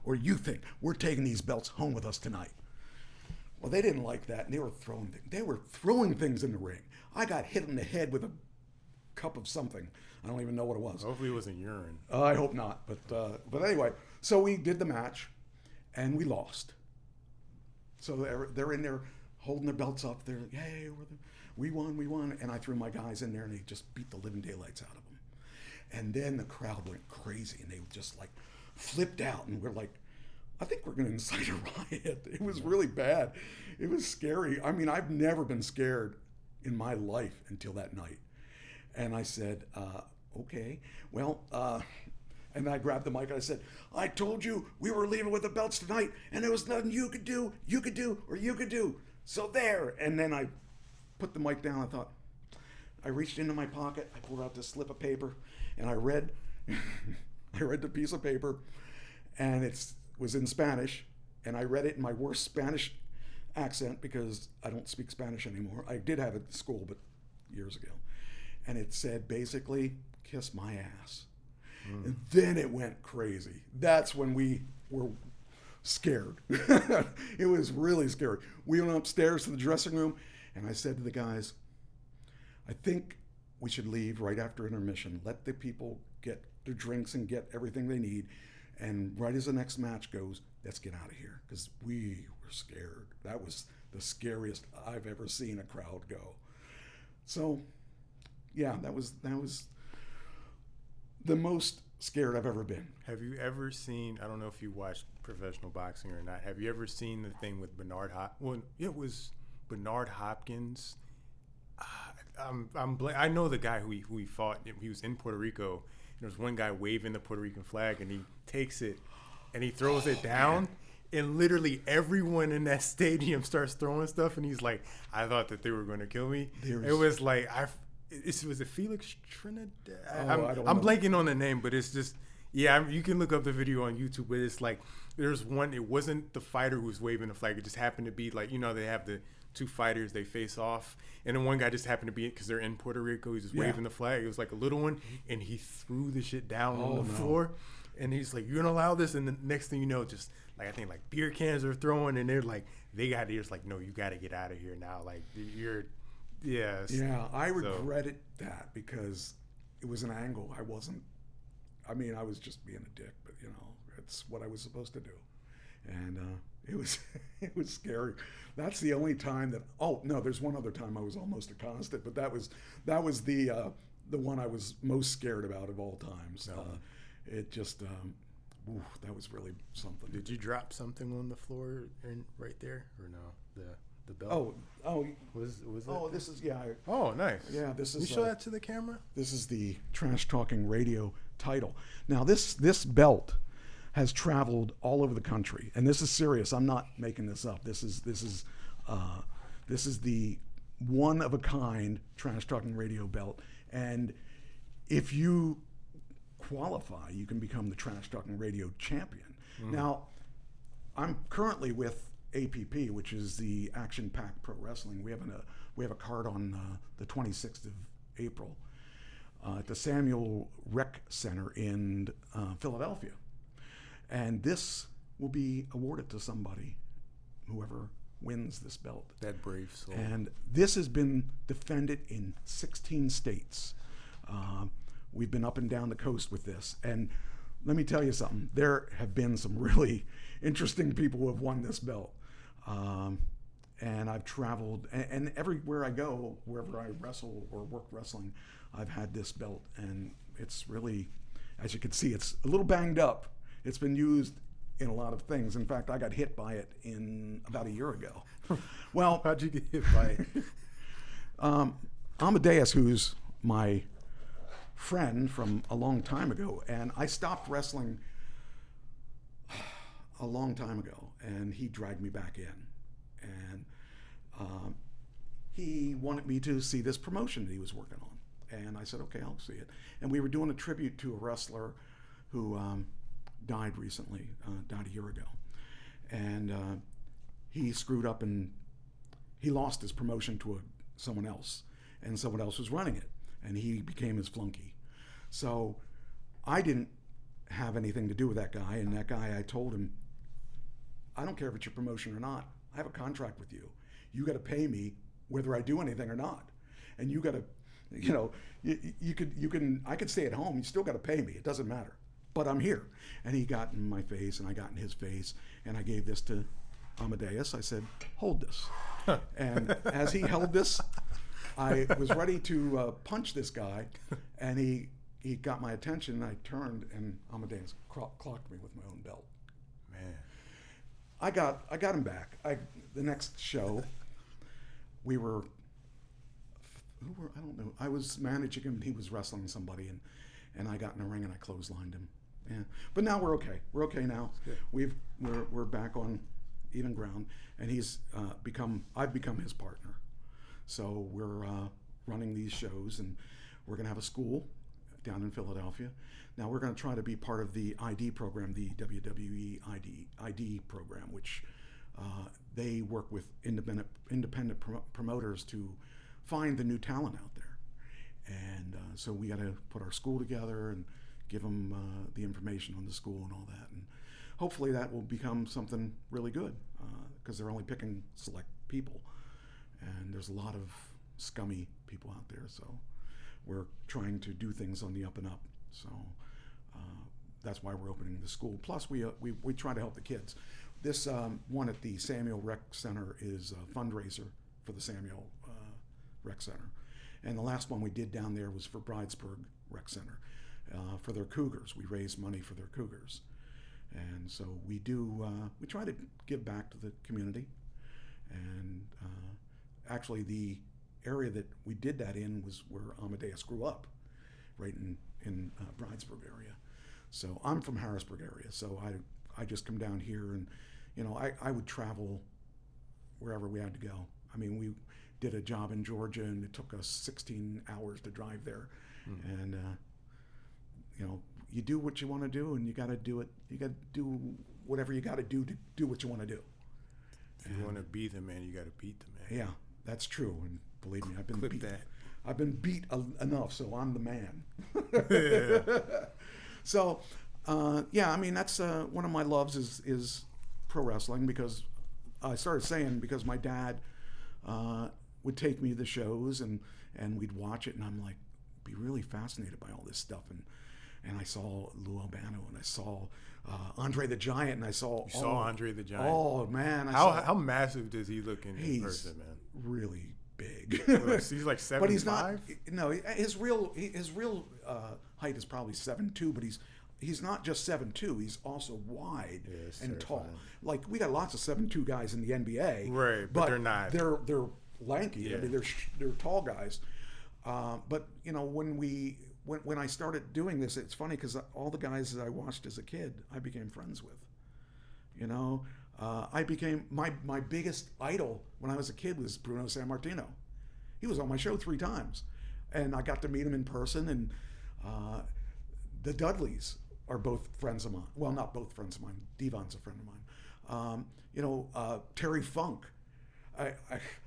or you think. We're taking these belts home with us tonight. Well, they didn't like that, and they were throwing things in the ring. I got hit in the head with a cup of something. I don't even know what it was. Hopefully it wasn't urine. I hope not. But anyway, so we did the match, and we lost. So they're in there holding their belts up. They're like, hey, we won. And I threw my guys in there, and they just beat the living daylights out of them. And then the crowd went crazy, and they just like flipped out, and we're like, I think we're going to incite a riot. It was really bad. It was scary. I mean, I've never been scared in my life until that night. And I said, okay, well, and I grabbed the mic and I said, I told you we were leaving with the belts tonight, and there was nothing you could do, or you could do. So there. And then I put the mic down. I thought, I reached into my pocket. I pulled out this slip of paper, and I read the piece of paper, and it was in Spanish, and I read it in my worst Spanish accent because I don't speak Spanish anymore. I did have it at school, but years ago. And it said basically, kiss my ass. And then it went crazy. That's when we were scared. It was really scary. We went upstairs to the dressing room, and I said to the guys, I think we should leave right after intermission. Let the people get their drinks and get everything they need. And right as the next match goes, let's get out of here, because we were scared. That was the scariest I've ever seen a crowd go. So, yeah, that was the most scared I've ever been. Have you ever seen, I don't know if you watched professional boxing or not, have you ever seen the thing with Bernard Hopkins? Well, it was Bernard Hopkins. I know the guy who he fought. He was in Puerto Rico. There was one guy waving the Puerto Rican flag, and he takes it and he throws it down, and literally everyone in that stadium starts throwing stuff, and he's like, I thought that they were going to kill me. It was like, was it Felix Trinidad? I'm blanking on the name, but it's just, yeah, you can look up the video on YouTube, but it's like, there's one, it wasn't the fighter who was waving the flag, it just happened to be like, you know, they have the two fighters, they face off, and then one guy just happened to be, because they're in Puerto Rico, he's just waving the flag. It was like a little one, and he threw the shit down on the floor, and he's like, you're gonna allow this? And the next thing you know, just like, I think like beer cans are throwing, and they're like, it's like, no, you got to get out of here now, like you're, yes. Yeah, I regretted that because it was an angle. I was just being a dick, but you know, it's what I was supposed to do, and it was scary. That's the only time that. Oh no, there's one other time I was almost accosted, but that was the one I was most scared about of all times. It just that was really something. Did you drop something on the floor right there or no? The belt. Was it? This is Oh, nice. Yeah, this is. You show that to the camera. This is the Trash Talking Radio title. Now this belt has traveled all over the country, and this is serious. I'm not making this up. This is the one of a kind Trash Talking Radio belt, and if you qualify, you can become the Trash Talking Radio champion. Now, I'm currently with APP, which is the Action Pack Pro Wrestling. We have a card on the 26th of April at the Samuel Rec Center in Philadelphia, and this will be awarded to somebody, whoever wins this belt. That brave soul. And this has been defended in 16 states. We've been up and down the coast with this, and let me tell you something. There have been some really interesting people who have won this belt. And I've traveled, and everywhere I go, wherever I wrestle or work wrestling, I've had this belt, and it's really, as you can see, it's a little banged up. It's been used in a lot of things. In fact, I got hit by it in about a year ago. Well, how'd you get hit by it? Amadeus, who's my friend from a long time ago, and I stopped wrestling a long time ago, and he dragged me back in, and he wanted me to see this promotion that he was working on, and I said, okay, I'll see it. And we were doing a tribute to a wrestler who died recently, died a year ago, and he screwed up and he lost his promotion to someone else, and someone else was running it, and he became his flunky. So I didn't have anything to do with that guy, and that guy, I told him, I don't care if it's your promotion or not. I have a contract with you. You got to pay me whether I do anything or not. And you got to, you know, I could stay at home. You still got to pay me. It doesn't matter. But I'm here. And he got in my face, and I got in his face, and I gave this to Amadeus. I said, hold this. And as he held this, I was ready to punch this guy, and he got my attention, and I turned, and Amadeus clocked me with my own belt. Man. I got him back. The next show, I don't know. I was managing him. He was wrestling somebody, and I got in the ring and I clotheslined him. Yeah. But now we're okay. We're okay now. We're back on even ground, and I've become his partner. So we're running these shows, and we're gonna have a school down in Philadelphia. Now we're going to try to be part of the ID program, the WWE ID program, which they work with independent promoters to find the new talent out there. And so we got to put our school together and give them the information on the school and all that. And hopefully that will become something really good, because they're only picking select people. And there's a lot of scummy people out there. So we're trying to do things on the up and up. So that's why we're opening the school. Plus, we try to help the kids. This one at the Samuel Rec Center is a fundraiser for the Samuel Rec Center. And the last one we did down there was for Bridesburg Rec Center, for their Cougars. We raised money for their Cougars. And so we try to give back to the community. And actually the area that we did that in was where Amadeus grew up, right in Bridesburg area. So I'm from Harrisburg area, so I just come down here, and you know, I would travel wherever we had to go. I mean, we did a job in Georgia, and it took us 16 hours to drive there. And you know, you do what you want to do, and you got to do it. You got to do whatever you got to do what you want to do. If you want to be the man, you got to beat the man. Yeah, that's true. And believe me, I've been Clip beat. that. I've been beat enough, so I'm the man. Yeah. So, yeah, I mean, that's one of my loves is pro wrestling, because I started saying, because my dad would take me to the shows, and we'd watch it, and I'm like, be really fascinated by all this stuff. And I saw Lou Albano, and I saw Andre the Giant, and I saw... You saw Andre the Giant? Oh, man. How massive does he look in person, man? Really big. He's like 7'5"? But he's not... No, his real height is probably 7'2", but he's not just 7'2", he's also wide and tall. Like, we got lots of 7'2" guys in the NBA. Right, but they're not. They're lanky. Yeah. I mean, they're tall guys. But, you know, when I started doing this, it's funny, because all the guys that I watched as a kid, I became friends with. You know, I became my biggest idol when I was a kid was Bruno Sammartino. He was on my show 3 times, and I got to meet him in person. And the Dudleys are both friends of mine. Well, not both friends of mine. Devon's a friend of mine. You know, Terry Funk. I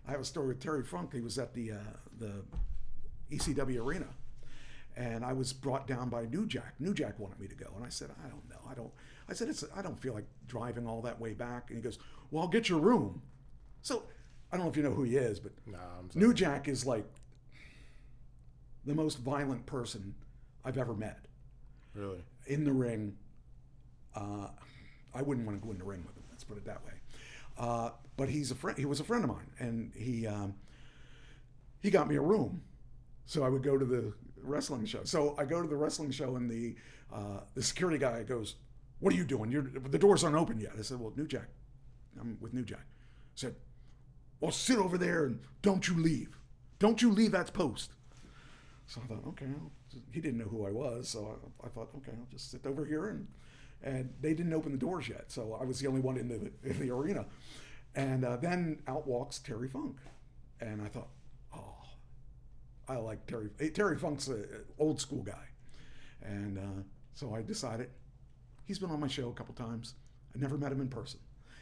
have a story with Terry Funk. He was at the ECW arena, and I was brought down by New Jack. New Jack wanted me to go, and I said, I don't know. I said, I don't feel like driving all that way back. And he goes, well, I'll get your room. So I don't know if you know who he is, but New Jack is like the most violent person I've ever met. Really? In the ring, I wouldn't want to go in the ring with him. Let's put it that way. But he's a friend. He was a friend of mine, and he got me a room, so I would go to the wrestling show. So I go to the wrestling show, and the security guy goes, "What are you doing? The doors aren't open yet." I said, "Well, New Jack, I'm with New Jack." I said, "Well, sit over there and don't you leave. Don't you leave that post." So I thought, okay, I'll he didn't know who I was, so I thought, okay, I'll just sit over here, and they didn't open the doors yet, so I was the only one in the arena. And then out walks Terry Funk, and I thought, oh, I like Terry. Terry Funk's an old school guy, and so I decided. He's been on my show a couple times. I never met him in person,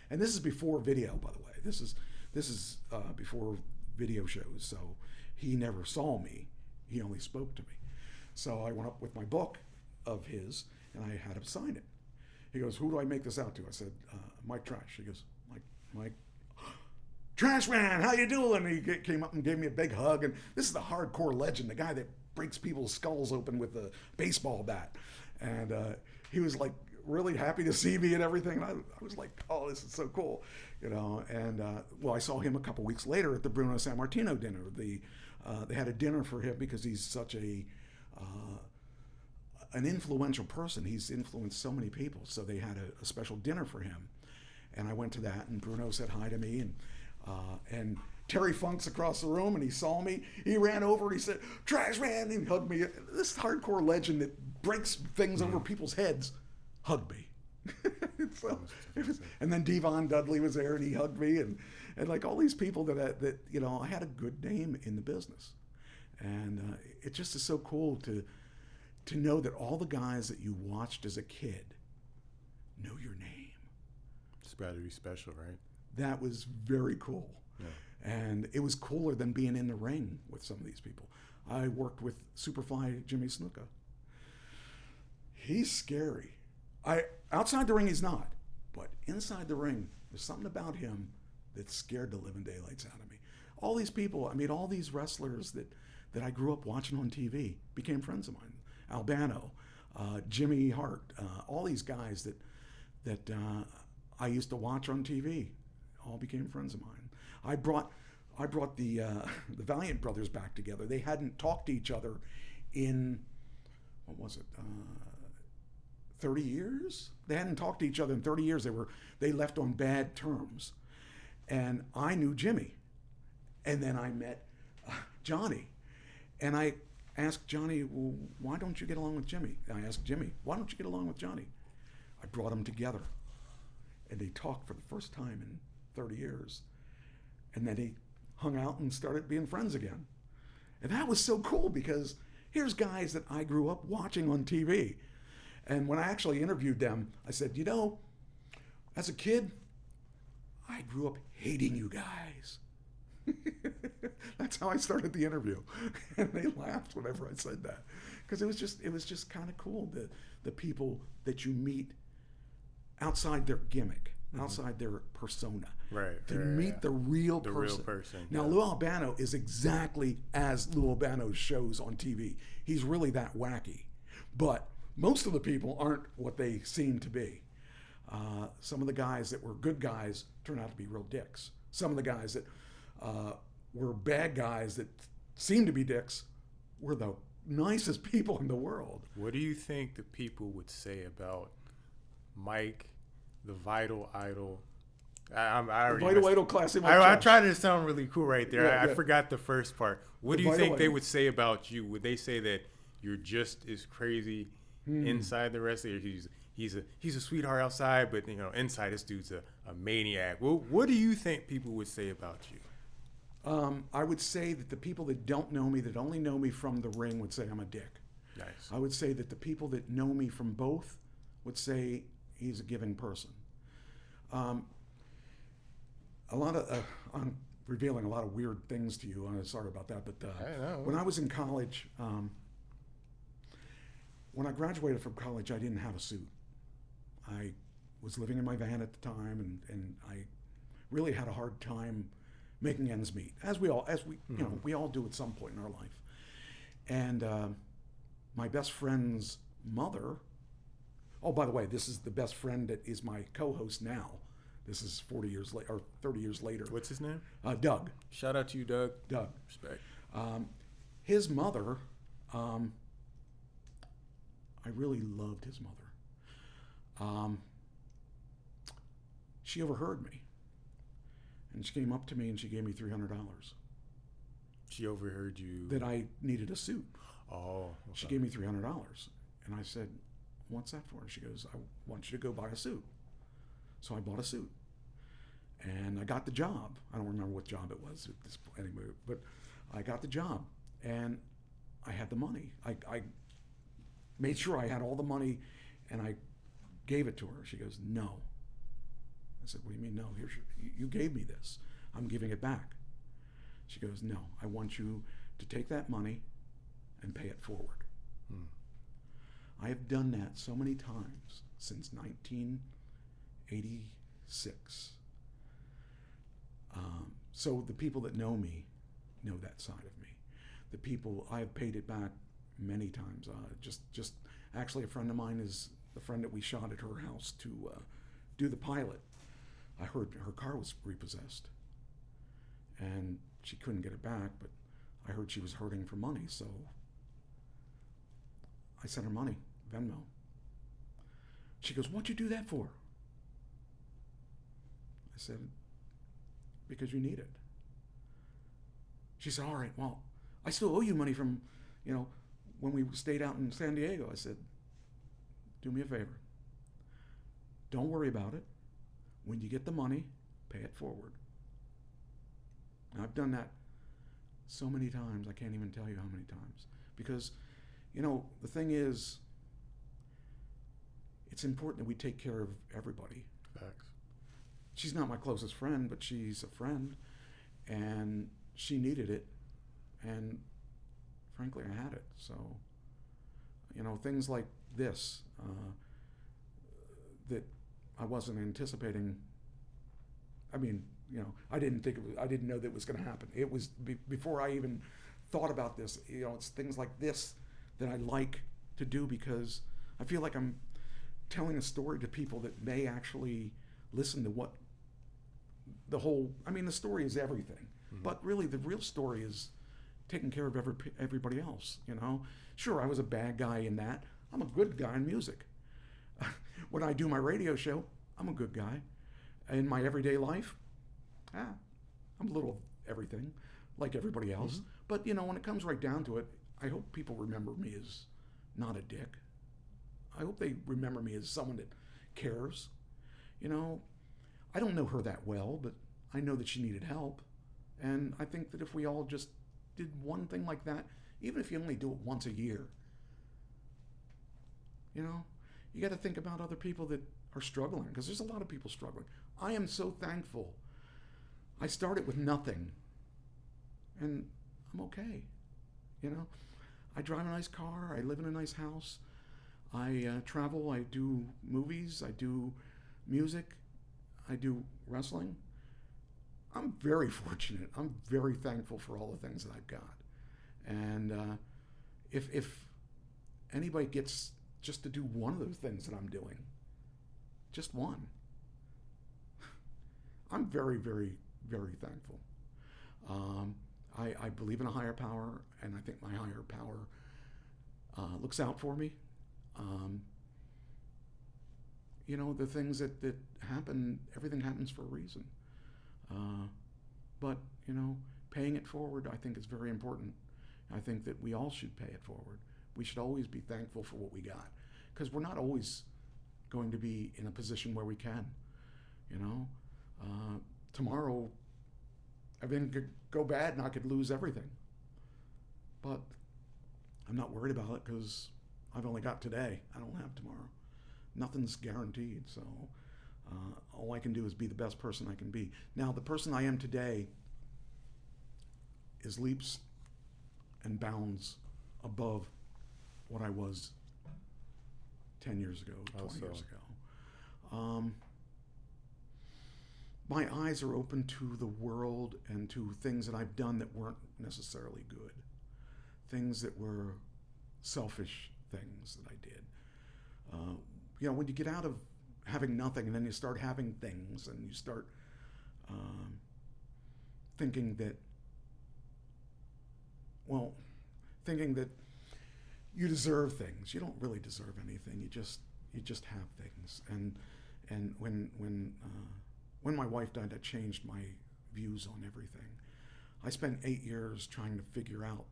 and this is before video, by the way. This is before video shows, so he never saw me. He only spoke to me. So I went up with my book of his, and I had him sign it. He goes, "Who do I make this out to?" I said, "Mike Trash." He goes, Mike, Trash Man, how you doing? And he came up and gave me a big hug. And this is the hardcore legend, the guy that breaks people's skulls open with a baseball bat. And he was like really happy to see me and everything. And I was like, oh, this is so cool, you know. And well, I saw him a couple weeks later at the Bruno Sammartino dinner. They had a dinner for him because he's such an influential person. He's influenced so many people. So they had a special dinner for him. And I went to that, and Bruno said hi to me, and Terry Funk's across the room, and he saw me. He ran over and he said, "Trash Man," and he hugged me. This hardcore legend that breaks things over people's heads hugged me. So, and then Devon Dudley was there, and he hugged me, and like all these people that you know, I had a good name in the business, and it just is so cool to know that all the guys that you watched as a kid know your name. It's got to be special, right? That was very cool. Yeah. And it was cooler than being in the ring with some of these people. I worked with Superfly Jimmy Snuka. He's scary. Outside the ring he's not, but inside the ring, there's something about him that scared the living daylights out of me. All these people, I mean, all these wrestlers that I grew up watching on TV became friends of mine. Albano, Jimmy Hart, all these guys that I used to watch on TV, all became friends of mine. I brought the Valiant brothers back together. They hadn't talked to each other in, what was it, 30 years? They hadn't talked to each other in 30 years. They left on bad terms. And I knew Jimmy. And then I met Johnny. And I asked Johnny, well, why don't you get along with Jimmy? And I asked Jimmy, why don't you get along with Johnny? I brought them together. And they talked for the first time in 30 years. And then they hung out and started being friends again. And that was so cool because here's guys that I grew up watching on TV. And when I actually interviewed them, I said, you know, as a kid, I grew up hating you guys. That's how I started the interview. And they laughed whenever I said that. Because it was just kind of cool, the people that you meet outside their gimmick, outside their persona. Right. To meet the real person. Now, Lou Albano is exactly as Lou Albano shows on TV. He's really that wacky. But most of the people aren't what they seem to be. Some of the guys that were good guys turn out to be real dicks. Some of the guys that were bad guys that seemed to be dicks were the nicest people in the world. What do you think the people would say about Mike, the Vital Idol? Vital Idol classic. I tried to sound really cool right there. Yeah, I forgot the first part. What do you think they would say about you? Would they say that you're just as crazy inside the wrestler? He's a sweetheart outside, but you know, inside this dude's a maniac. Well, what do you think people would say about you? I would say that the people that don't know me, that only know me from the ring, would say I'm a dick. Nice. I would say that the people that know me from both would say he's a giving person. I'm revealing a lot of weird things to you. I'm sorry about that, but when I was in college, when I graduated from college, I didn't have a suit. I was living in my van at the time, and I really had a hard time making ends meet, as we all do at some point in our life. And my best friend's mother. Oh, by the way, this is the best friend that is my co-host now. This is 40 years later, or 30 years later. What's his name? Doug. Shout out to you, Doug. Doug. Respect. His mother, I really loved his mother. She overheard me. And she came up to me and she gave me $300. She overheard you? That I needed a suit. Oh. She Okay. gave me $300. And I said, what's that for? She goes, I want you to go buy a suit. So I bought a suit. And I got the job. I don't remember what job it was at this point anyway, but I got the job. And I had the money. I made sure I had all the money, and I gave it to her. She goes, no. I said, what do you mean no? You gave me this. I'm giving it back. She goes, no, I want you to take that money and pay it forward. I have done that so many times since 1986. So the people that know me know that side of me. The people, I have paid it back many times. Just actually, a friend of mine is the friend that we shot at her house to do the pilot. I heard her car was repossessed, and she couldn't get it back, but I heard she was hurting for money, so I sent her money, Venmo. She goes, what'd you do that for? I said, because you need it. She said, all right, well, I still owe you money from, when we stayed out in San Diego. I said, do me a favor. Don't worry about it. When you get the money, pay it forward. And I've done that so many times, I can't even tell you how many times. Because, the thing is, it's important that we take care of everybody. Facts. She's not my closest friend, but she's a friend, and she needed it, and frankly, I had it. So, things like this that I wasn't anticipating. I mean, I didn't know that it was going to happen. It was before I even thought about this. It's things like this that I like to do because I feel like I'm telling a story to people that may actually listen to what the story is everything. Mm-hmm. But really the real story is taking care of everybody else, Sure, I was a bad guy in that. I'm a good guy in music. When I do my radio show, I'm a good guy. In my everyday life, I'm a little everything, like everybody else. Mm-hmm. But, when it comes right down to it, I hope people remember me as not a dick. I hope they remember me as someone that cares. I don't know her that well, but I know that she needed help. And I think that if we all just did one thing like that, even if you only do it once a year, you got to think about other people that are struggling, because there's a lot of people struggling. I am so thankful. I started with nothing, and I'm okay. I drive a nice car. I live in a nice house. I travel. I do movies. I do music. I do wrestling. I'm very fortunate. I'm very thankful for all the things that I've got. And if anybody gets just to do one of those things that I'm doing, just one, I'm very, very, very thankful. I believe in a higher power, and I think my higher power looks out for me. The things that happen, everything happens for a reason. But paying it forward, I think, is very important. I think that we all should pay it forward. We should always be thankful for what we got, because we're not always going to be in a position where we can. Tomorrow, everything could go bad and I could lose everything. But I'm not worried about it because I've only got today. I don't have tomorrow. Nothing's guaranteed, so all I can do is be the best person I can be. Now, the person I am today is leaps and bounds above what I was 10 years ago, 20 years ago. My eyes are open to the world and to things that I've done that weren't necessarily good. Things that were selfish things that I did. When you get out of having nothing and then you start having things and you start thinking that you deserve things. You don't really deserve anything. You just have things. And when my wife died, that changed my views on everything. I spent 8 years trying to figure out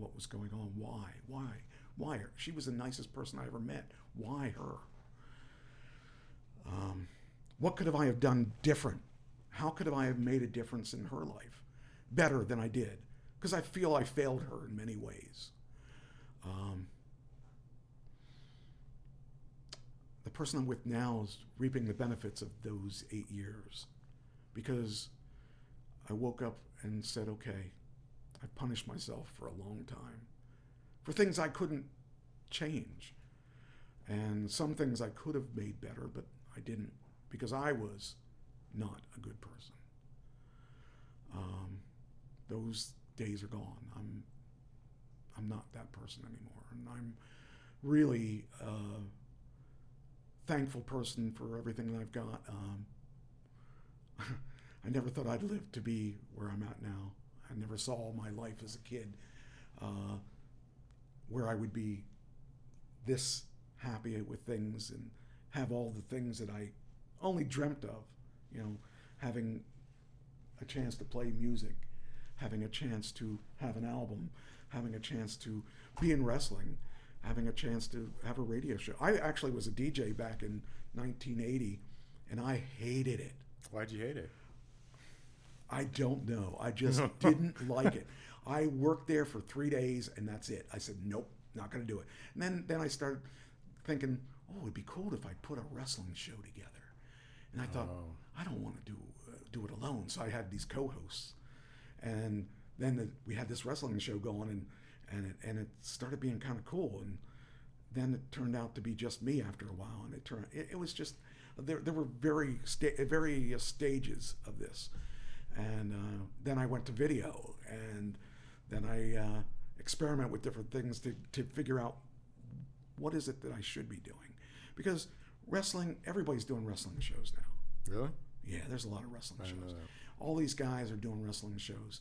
what was going on. Why her? She was the nicest person I ever met. Why her? What could I have done different? How could I have made a difference in her life better than I did? Because I feel I failed her in many ways. The person I'm with now is reaping the benefits of those 8 years, because I woke up and said, okay, I punished myself for a long time for things I couldn't change, and some things I could have made better, but I didn't, because I was not a good person. Those days are gone. I'm not that person anymore, and I'm really thankful person for everything that I've got. I never thought I'd live to be where I'm at now. I never saw my life as a kid where I would be this happy with things and have all the things that I only dreamt of, you know, having a chance to play music, having a chance to have an album, having a chance to be in wrestling, having a chance to have a radio show. I actually was a DJ back in 1980, and I hated it. Why'd you hate it? I don't know. I just didn't like it. I worked there for 3 days, and that's it. I said, nope, not going to do it. And then I started thinking, oh, it'd be cool if I put a wrestling show together. And I thought, I don't want to do it alone. So I had these co-hosts, and then we had this wrestling show going, and it started being kind of cool. And then it turned out to be just me after a while, and it was just there were various stages of this. And then I went to video, and then I experiment with different things to figure out what is it that I should be doing. Because wrestling, everybody's doing wrestling shows now. Really? Yeah, there's a lot of wrestling I didn't shows. know that. All these guys are doing wrestling shows,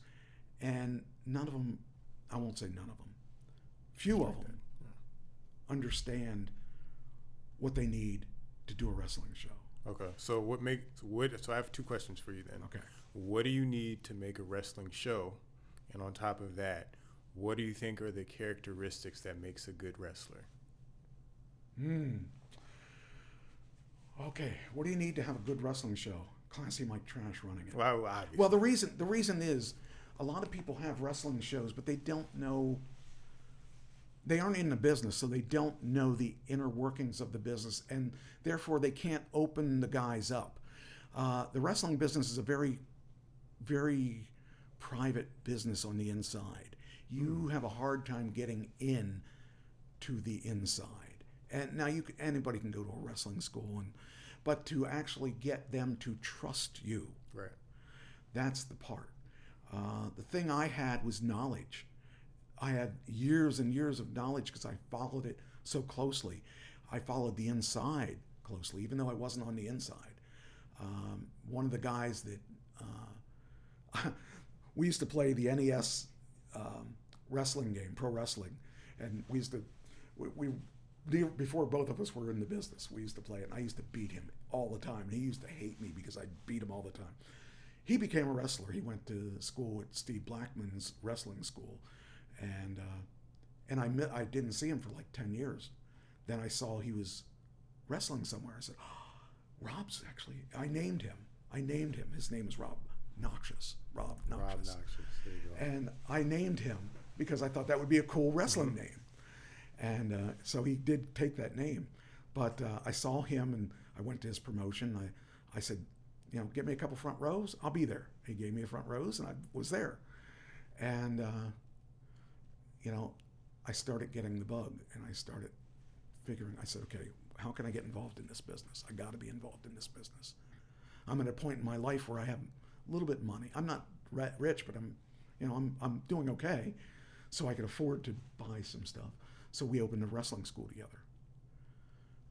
and none of them, I won't say none of them, few of them understand what they need to do a wrestling show. Okay, so so I have 2 questions for you then. Okay. What do you need to make a wrestling show? And on top of that, what do you think are the characteristics that makes a good wrestler? Okay, what do you need to have a good wrestling show? Classy Mike Trash running it. Well, obviously. Well, the reason is a lot of people have wrestling shows, but they don't know. They aren't in the business, so they don't know the inner workings of the business, and therefore they can't open the guys up. The wrestling business is a very, very private business on the inside. You have a hard time getting in to the inside. And now anybody can go to a wrestling school, but to actually get them to trust you, Right. that's the part. The thing I had was knowledge. I had years and years of knowledge because I followed it so closely. I followed the inside closely, even though I wasn't on the inside. One of the guys that we used to play the NES wrestling game, pro wrestling, and we used to before both of us were in the business, we used to play it, and I used to beat him all the time. And he used to hate me because I beat him all the time. He became a wrestler. He went to school at Steve Blackman's wrestling school, and I didn't see him for like 10 years. Then I saw he was wrestling somewhere. I said, oh, Rob's actually, I named him. His name is Rob Noxious. Rob Noxious. There you go. And I named him because I thought that would be a cool wrestling name. And so he did take that name. But I saw him, and I went to his promotion. I said, get me a couple front rows. I'll be there. He gave me a front rows, and I was there. And, I started getting the bug, and I started figuring, I said, okay, how can I get involved in this business? I got to be involved in this business. I'm at a point in my life where I have a little bit of money. I'm not rich, but I'm doing okay, so I could afford to buy some stuff. So we opened a wrestling school together.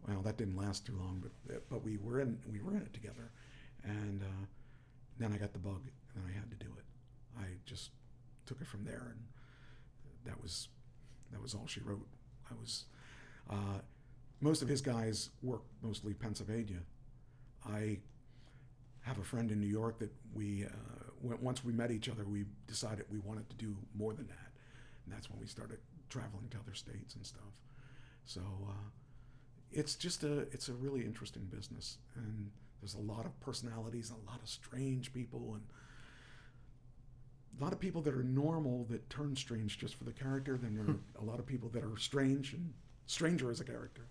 Well, that didn't last too long, but we were in it together, and then I got the bug, and I had to do it. I just took it from there, and that was all she wrote. Most of his guys work mostly Pennsylvania. I have a friend in New York that once we met each other, we decided we wanted to do more than that. And that's when we started traveling to other states and stuff. So it's a really interesting business, and there's a lot of personalities and a lot of strange people, and a lot of people that are normal that turn strange just for the character. Then there are a lot of people that are strange and stranger as a character.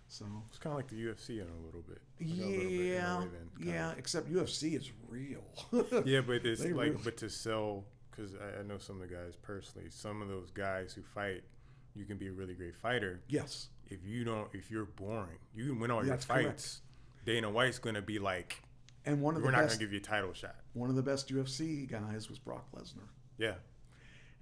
So it's kind of like the UFC in a little bit. Yeah, except UFC is real. Yeah, but it's They like, really- but to sell, because I know some of the guys personally. Some of those guys who fight, you can be a really great fighter. Yes. If you're boring, you can win all your That's fights. correct. Dana White's gonna be like, And one of we're the not best gonna give you a title shot. one of the best UFC guys was Brock Lesnar, Yeah,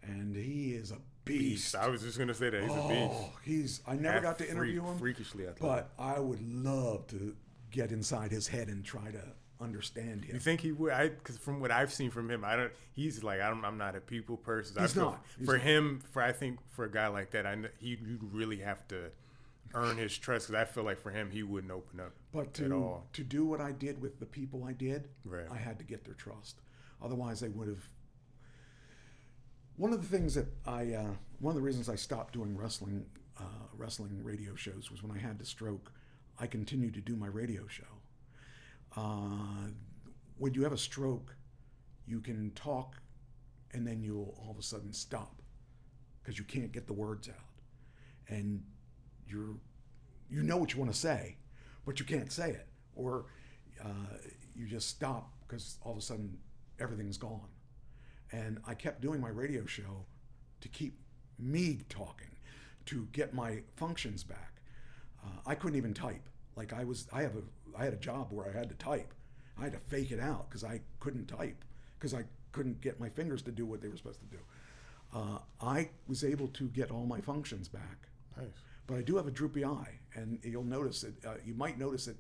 and he is a beast. I was just gonna say that he's a beast. I never got to interview him, freakishly athletic. but I would love to get inside his head and try to understand him. You think he would? Because from what I've seen from him, he's like, I'm not a people person. He's not. I think for a guy like that, you really have to earn his trust. Because I feel like for him, he wouldn't open up But at all. to do what I did with the people I did, Right. I had to get their trust. Otherwise, they would have. One of the things that one of the reasons I stopped doing wrestling radio shows was when I had the stroke. I continued to do my radio show. When you have a stroke, you can talk, and then you'll all of a sudden stop because you can't get the words out, and you know what you want to say, but you can't say it, or you just stop because all of a sudden everything's gone. And I kept doing my radio show to keep me talking, to get my functions back. I couldn't even type. Like I had a job where I had to type. I had to fake it out because I couldn't type because I couldn't get my fingers to do what they were supposed to do. I was able to get all my functions back. Nice. But I do have a droopy eye, and you'll notice it. You might notice it.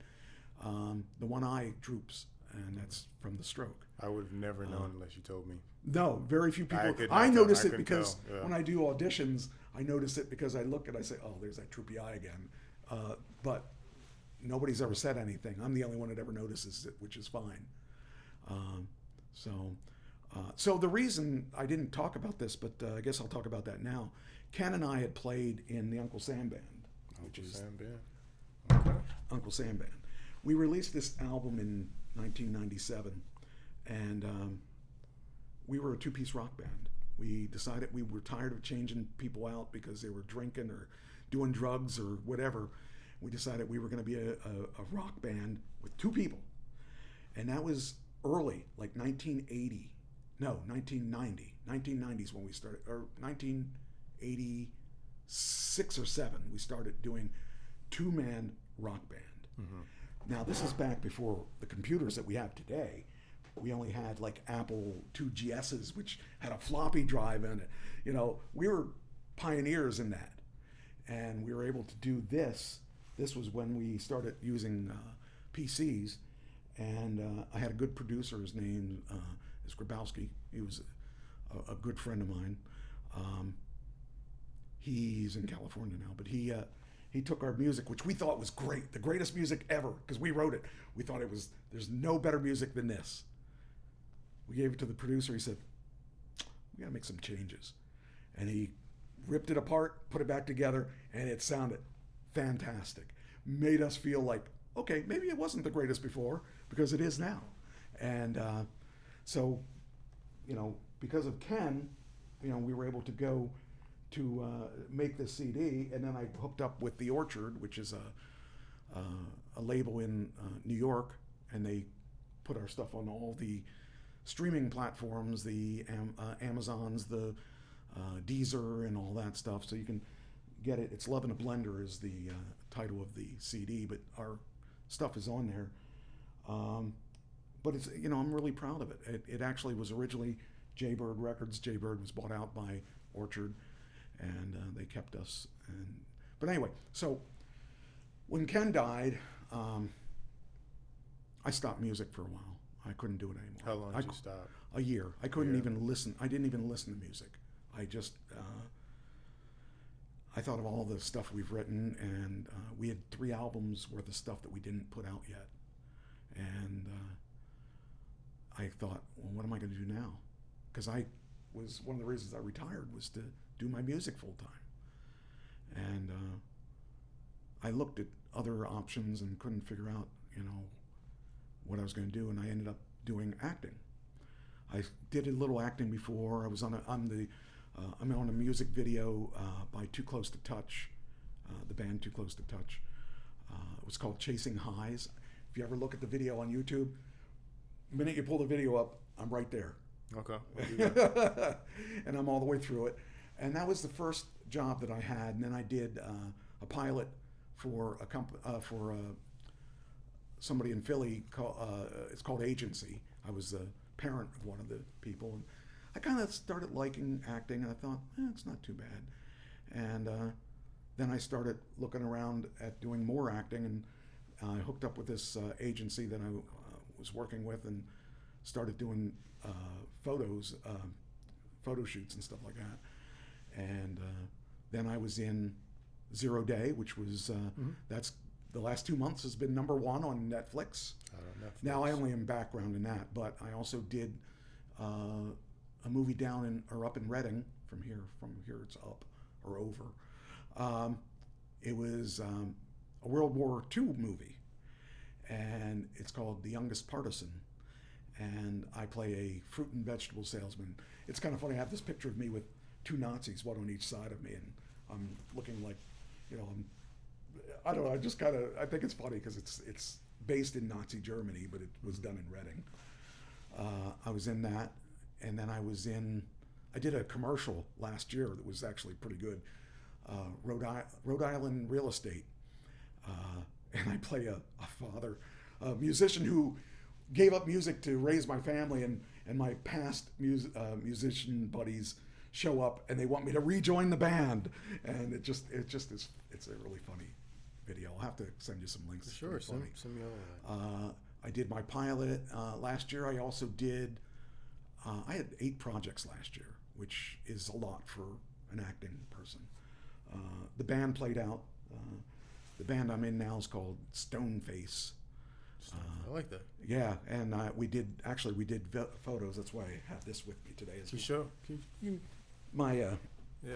The one eye droops, and that's from the stroke. I would have never known unless you told me. No, very few people. could I not notice tell. I it couldn't because tell, yeah. when I do auditions, I notice it because I look and I say, "Oh, there's that droopy eye again." But nobody's ever said anything. I'm the only one that ever notices it, which is fine. So the reason I didn't talk about this, but I guess I'll talk about that now. Ken and I had played in the Uncle Sam Band, which is Sam Band. Okay. Uncle Sam Band. We released this album in 1997, and we were a two-piece rock band. We decided we were tired of changing people out because they were drinking or doing drugs or whatever. We decided we were going to be a rock band with two people. And that was early, like 1980. No, 1990. 1990 is when we started, or 1986 or 7, we started doing two-man rock band. Mm-hmm. Now, this is back before the computers that we have today. We only had like Apple IIGSs, which had a floppy drive in it. You know, we were pioneers in that. And we were able to do this. This was when we started using PCs. And I had a good producer. His name is Grabowski. He was a good friend of mine. He's in California now, but he took our music, which we thought was great, the greatest music ever, because we wrote it. We thought there's no better music than this. We gave it to the producer. He said, we gotta make some changes. And he ripped it apart, put it back together, and it sounded fantastic. Made us feel like, okay, maybe it wasn't the greatest before, because it is now. And so, because of Ken, we were able to go to make this CD, and then I hooked up with The Orchard, which is a label in New York, and they put our stuff on all the streaming platforms, the Amazons, the Deezer, and all that stuff, so you can get it. It's Love in a Blender is the title of the CD, but our stuff is on there. But it's, I'm really proud of it. It actually was originally Jaybird Records. Jaybird was bought out by Orchard, and they kept us. But anyway, so when Ken died, I stopped music for a while. I couldn't do it anymore. How long did you stop? A year. I couldn't Yeah. even listen. I didn't even listen to music. I just, I thought of all the stuff we've written, and we had 3 albums worth of stuff that we didn't put out yet. And I thought, well, what am I going to do now? Because I was one of the reasons I retired, was to do my music full time. And I looked at other options and couldn't figure out, what I was going to do, and I ended up doing acting. I did a little acting before. I was I'm on a music video by Too Close to Touch, the band Too Close to Touch. It was called Chasing Highs. If you ever look at the video on YouTube, the minute you pull the video up, I'm right there. Okay. We'll do that. And I'm all the way through it. And that was the first job that I had. And then I did a pilot for somebody in Philly. It's called Agency. I was the parent of one of the people. And I kind of started liking acting, and I thought, it's not too bad. And then I started looking around at doing more acting, and I hooked up with this agency that I was working with, and started doing photo shoots and stuff like that. And then I was in 0 Day, which was that's the last 2 months has been #1 on Netflix. Now I only am background in that, but I also did a movie up in Reading. From here it's up or over. It was a World War II movie, and it's called The Youngest Partisan. And I play a fruit and vegetable salesman. It's kind of funny. I have this picture of me with 2 Nazis, one on each side of me, and I'm looking like, I don't know. I think it's funny because it's based in Nazi Germany, but it was done in Reading. I was in that, and then I did a commercial last year that was actually pretty good. Rhode Island Real Estate, and I play a father, a musician who gave up music to raise my family, and my past musician buddies show up and they want me to rejoin the band, and it's a really funny video. I'll have to send you some links. Sure, send me all of that. I did my pilot last year. I also did. I had 8 projects last year, which is a lot for an acting person. The band played out. The band I'm in now is called Stoneface. I like that. Yeah, and we did photos. That's why I have this with me today. You show my yeah,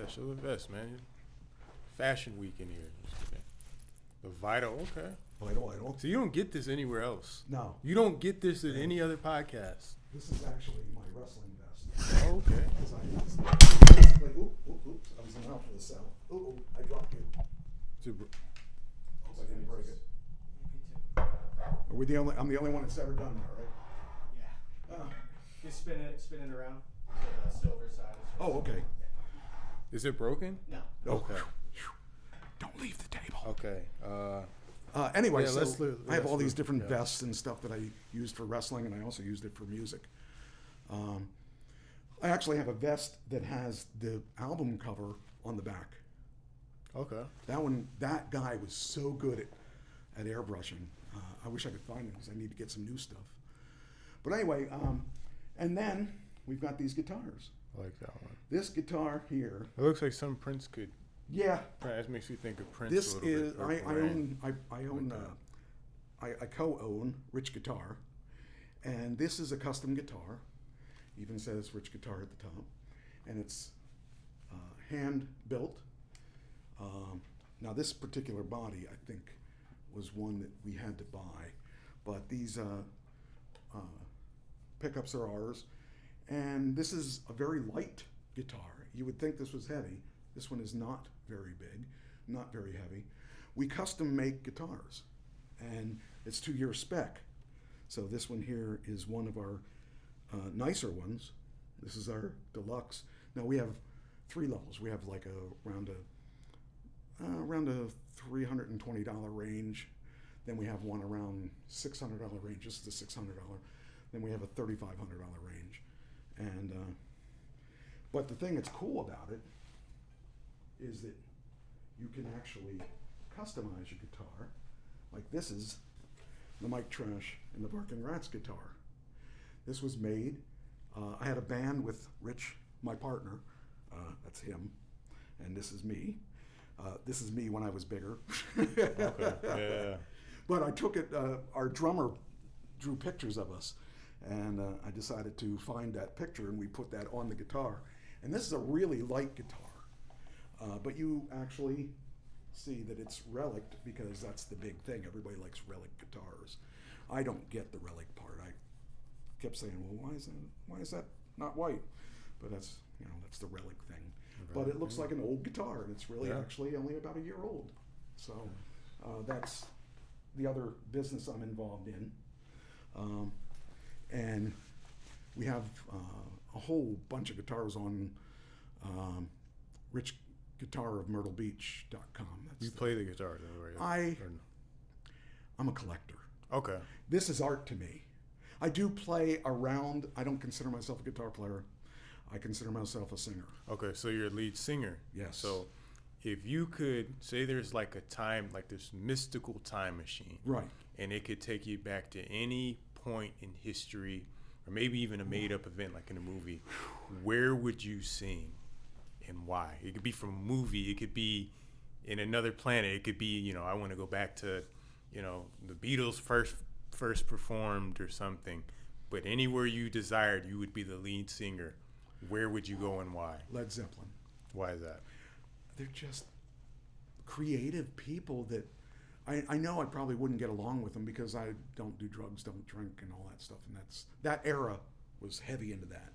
show the vest, man. Fashion week in here. The Vital, okay. Vital. So you don't get this anywhere else. No. You don't get this at any other podcast. This is actually my wrestling vest. Oh, okay. Oops, I was in out for the south. I dropped you. Hope I didn't break it. Are we I'm the only one that's ever done that, right? Yeah. Just spin it around to the silver side. Oh, okay. Is it broken? No. Okay. Don't leave the table. Okay. Anyway, yeah, so I have all these different vests and stuff that I used for wrestling, and I also used it for music. I actually have a vest that has the album cover on the back. Okay. That guy was so good at airbrushing. I wish I could find him because I need to get some new stuff. But anyway, and then we've got these guitars. I like that one. This guitar here. It looks like some Prince could. Yeah. It makes me think of Prince. This a little is bit. I co-own Rich Guitar, and this is a custom guitar. Even says Rich Guitar at the top, and it's hand built. Now this particular body, I think, was one that we had to buy, but these pickups are ours, and this is a very light guitar. You would think this was heavy. This one is not very big, not very heavy. We custom make guitars, and it's to your spec. So this one here is one of our nicer ones. This is our deluxe. Now we have 3 levels. We have like around a $320 range. Then we have one around $600 range. This is the $600. Then we have a $3,500 range. And but the thing that's cool about it is that you can actually customize your guitar. Like this is the Mike Trash and the Barking Rats guitar. This was made. I had a band with Rich, my partner. That's him, and this is me. This is me when I was bigger. Okay. Yeah. But I took it. Our drummer drew pictures of us, And I decided to find that picture, and we put that on the guitar. And this is a really light guitar, but you actually see that it's relic because that's the big thing. Everybody likes relic guitars. I don't get the relic part. I kept saying, well, why is that not white? But that's the relic thing. But it looks like an old guitar, and it's really actually only about a year old. So that's the other business I'm involved in. And we have a whole bunch of guitars on richguitarofmyrtlebeach.com. You play the guitar, though, right? I'm a collector. Okay. This is art to me. I do play around. I don't consider myself a guitar player. I consider myself a singer. Okay, so you're a lead singer. Yes. So if you could say there's like a time, like this mystical time machine. Right. And it could take you back to any point in history, or maybe even a made-up event like in a movie, where would you sing and why? It could be from a movie. It could be in another planet. It could be, I want to go back to, the Beatles first performed or something. But anywhere you desired, you would be the lead singer. Where would you go and why? Led Zeppelin. Why is that? They're just creative people that I know I probably wouldn't get along with them because I don't do drugs, don't drink, and all that stuff. And that era was heavy into that.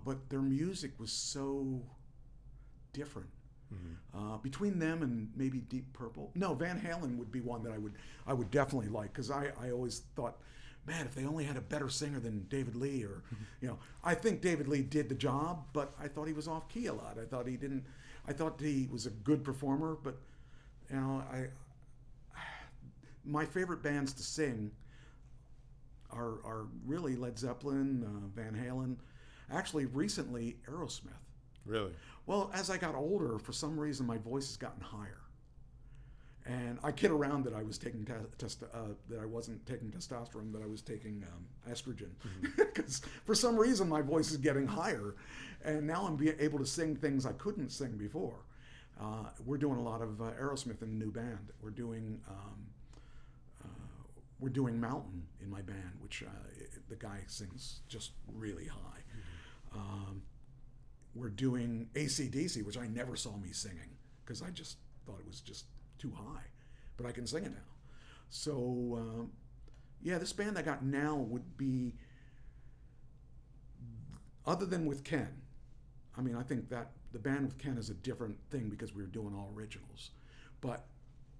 But their music was so different. Mm-hmm. Between them and maybe Deep Purple. No, Van Halen would be one that I would definitely like, because I always thought, man, if they only had a better singer than David Lee, or I think David Lee did the job, but I thought he was off key a lot. I thought he was a good performer, but my favorite bands to sing are really Led Zeppelin, Van Halen, actually recently Aerosmith. Really? Well, as I got older, for some reason my voice has gotten higher. And I kid around that I was taking that I wasn't taking testosterone, that I was taking estrogen, because for some reason my voice is getting higher, and now I'm able to sing things I couldn't sing before. We're doing a lot of Aerosmith in a new band. We're doing Mountain in my band, which the guy sings just really high. We're doing AC/DC, which I never saw me singing because I just thought it was just too high, but I can sing it now. So this band I got now would be, other than with Ken, I think that the band with Ken is a different thing because we were doing all originals. But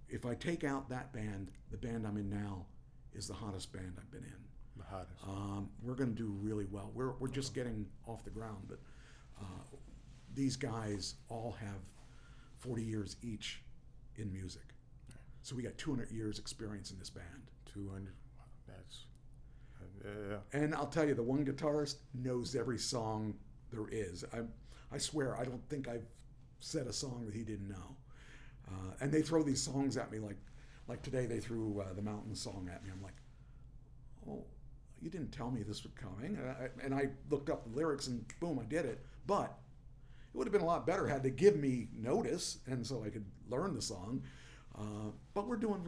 if I take out that band, the band I'm in now is the hottest band I've been in. The hottest. We're going to do really well. We're just getting off the ground, but these guys all have 40 years each in music. So we got 200 years experience in this band. 200, that's, And I'll tell you, the one guitarist knows every song there is. I swear, I don't think I've said a song that he didn't know. And they throw these songs at me, like today they threw the Mountain song at me. I'm like, oh, you didn't tell me this was coming. And I looked up the lyrics and boom, I did it. But it would have been a lot better had they give me notice, and so I could learn the song. But we're doing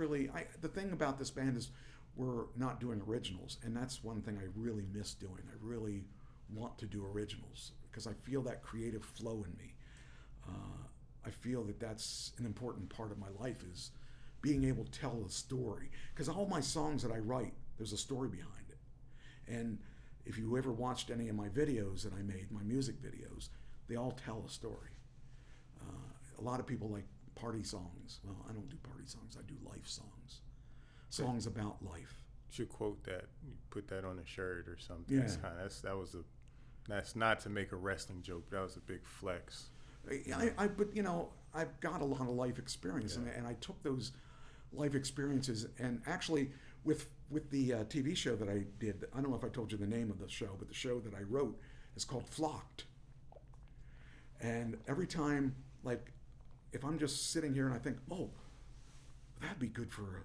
the thing about this band is we're not doing originals, and that's one thing I really miss doing. I really want to do originals because I feel that creative flow in me. I feel that that's an important part of my life, is being able to tell a story. Because all my songs that I write, there's a story behind it. And if you ever watched any of my videos that I made, my music videos, they all tell a story. A lot of people like party songs. Well, I don't do party songs. I do life songs. Songs about life. You should quote that. You put that on a shirt or something. Yeah. That's not to make a wrestling joke, but that was a big flex. But I've got a lot of life experience, and I took those life experiences, and actually with the TV show that I did, I don't know if I told you the name of the show, but the show that I wrote is called Flocked. And every time, like, if I'm just sitting here and I think, oh, that'd be good for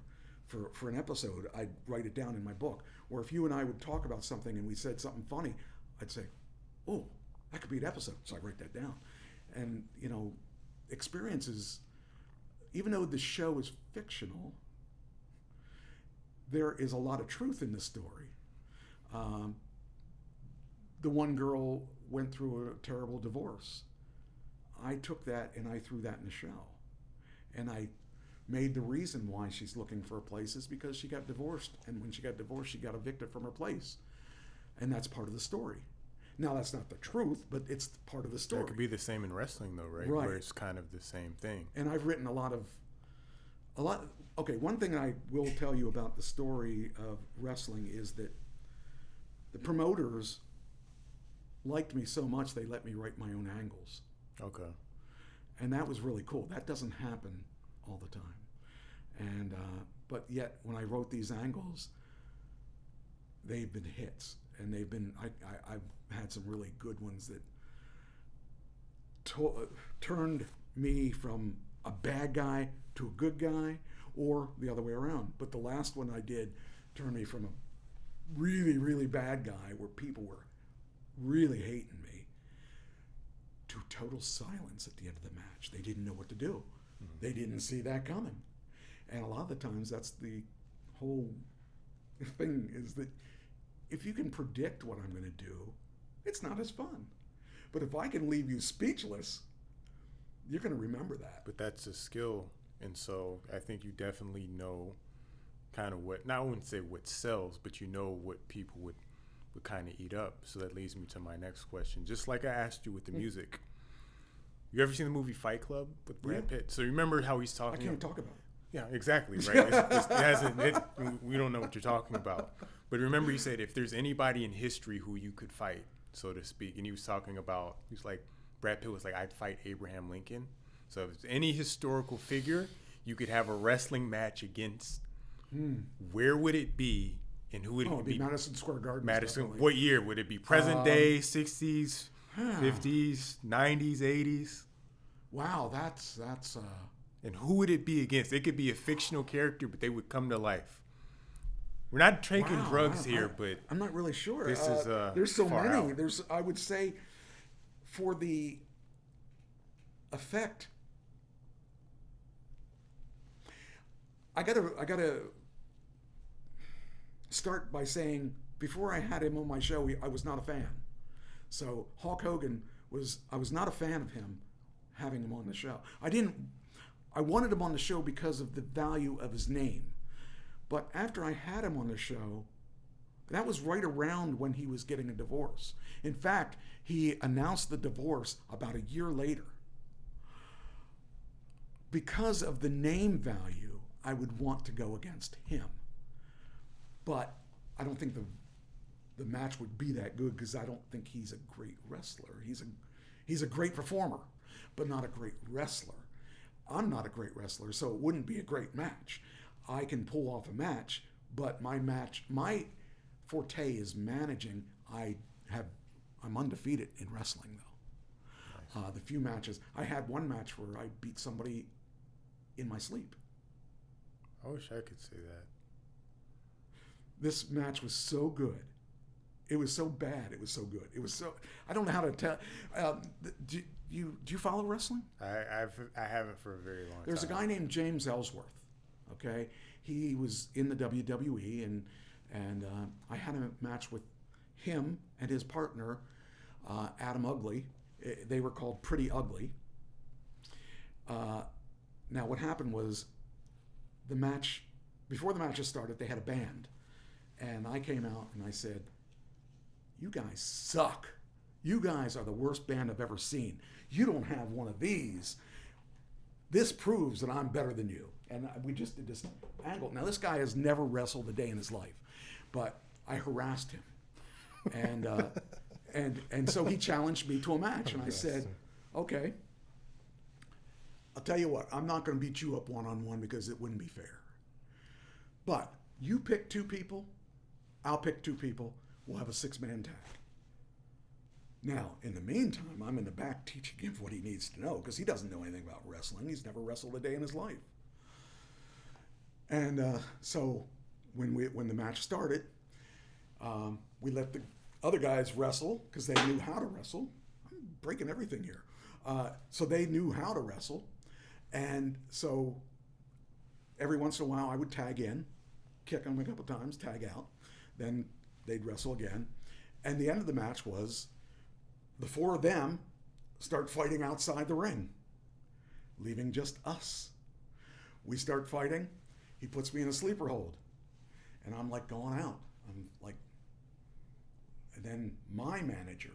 an episode, I'd write it down in my book. Or if you and I would talk about something and we said something funny, I'd say, oh, that could be an episode. So I write that down. And, experiences, even though the show is fictional, there is a lot of truth in the story. Um, the one girl went through a terrible divorce. I took that and I threw that in the show. And I made the reason why she's looking for a place is because she got divorced. And when she got divorced, she got evicted from her place. And that's part of the story. Now, that's not the truth, but it's part of the story. That could be the same in wrestling, though, right? Right. Where it's kind of the same thing. And I've written a lot. Okay, one thing I will tell you about the story of wrestling is that the promoters liked me so much they let me write my own angles. Okay. And that was really cool. That doesn't happen all the time. And but yet when I wrote these angles, they've been hits, and they've been I've had some really good ones that turned me from a bad guy to a good guy, or the other way around. But the last one I did turned me from a really, really bad guy where people were really hating me to total silence at the end of the match. They didn't know what to do. Mm-hmm. They didn't see that coming. And a lot of the times that's the whole thing, is that if you can predict what I'm going to do, it's not as fun. But if I can leave you speechless, you're going to remember that. But that's a skill. And so I think you definitely know kind of what, I wouldn't say what sells, but you know what people would kind of eat up. So that leads me to my next question. Just like I asked you with the music, you ever seen the movie Fight Club with Brad Pitt? So remember how he's talking? I can't talk about it. Yeah, exactly, right? We don't know what you're talking about. But remember, he said if there's anybody in history who you could fight, so to speak, and he was talking about, he was like, Brad Pitt was like, I'd fight Abraham Lincoln. So if it's any historical figure you could have a wrestling match against, where would it be, and who would it be? Madison Square Garden. Madison. What year would it be? Present day, 60s, 50s, 90s, 80s? Wow, that's. And who would it be against? It could be a fictional character, but they would come to life. We're not taking drugs here, but I'm not really sure. This is there's so far many. out. There's, I would say, for the effect, I gotta start by saying, before I had him on my show, I was not a fan. So Hulk Hogan I was not a fan of him, having him on the show. I wanted him on the show because of the value of his name. But after I had him on the show, that was right around when he was getting a divorce. In fact, he announced the divorce about a year later. Because of the name value, I would want to go against him. But I don't think the match would be that good, because I don't think he's a great wrestler. He's a great performer, but not a great wrestler. I'm not a great wrestler, so it wouldn't be a great match. I can pull off a match, but my forte is managing. I'm undefeated in wrestling, though. Nice. The few matches, I had one match where I beat somebody in my sleep. I wish I could say that. This match was so good. It was so bad. It was so good. It was so. I don't know how to tell. Do you follow wrestling? I haven't for a very long time. There's a guy named James Ellsworth. Okay, he was in the WWE, and I had a match with him and his partner, Adam Ugly. They were called Pretty Ugly. Now what happened was, before the matches started, they had a band, and I came out and I said, "You guys suck. You guys are the worst band I've ever seen. You don't have one of these. This proves that I'm better than you." And we just did this angle. Now, this guy has never wrestled a day in his life, but I harassed him. And so he challenged me to a match, and I said, okay, I'll tell you what, I'm not going to beat you up one-on-one because it wouldn't be fair. But you pick two people, I'll pick two people, we'll have a six-man tag. Now, in the meantime, I'm in the back teaching him what he needs to know, because he doesn't know anything about wrestling. He's never wrestled a day in his life. And so when the match started, we let the other guys wrestle, because they knew how to wrestle. I'm breaking everything here. So they knew how to wrestle. And so every once in a while I would tag in, kick them a couple times, tag out. Then they'd wrestle again. And the end of the match was the four of them start fighting outside the ring, leaving just us. We start fighting. He puts me in a sleeper hold. And I'm like going out. I'm like, and then my manager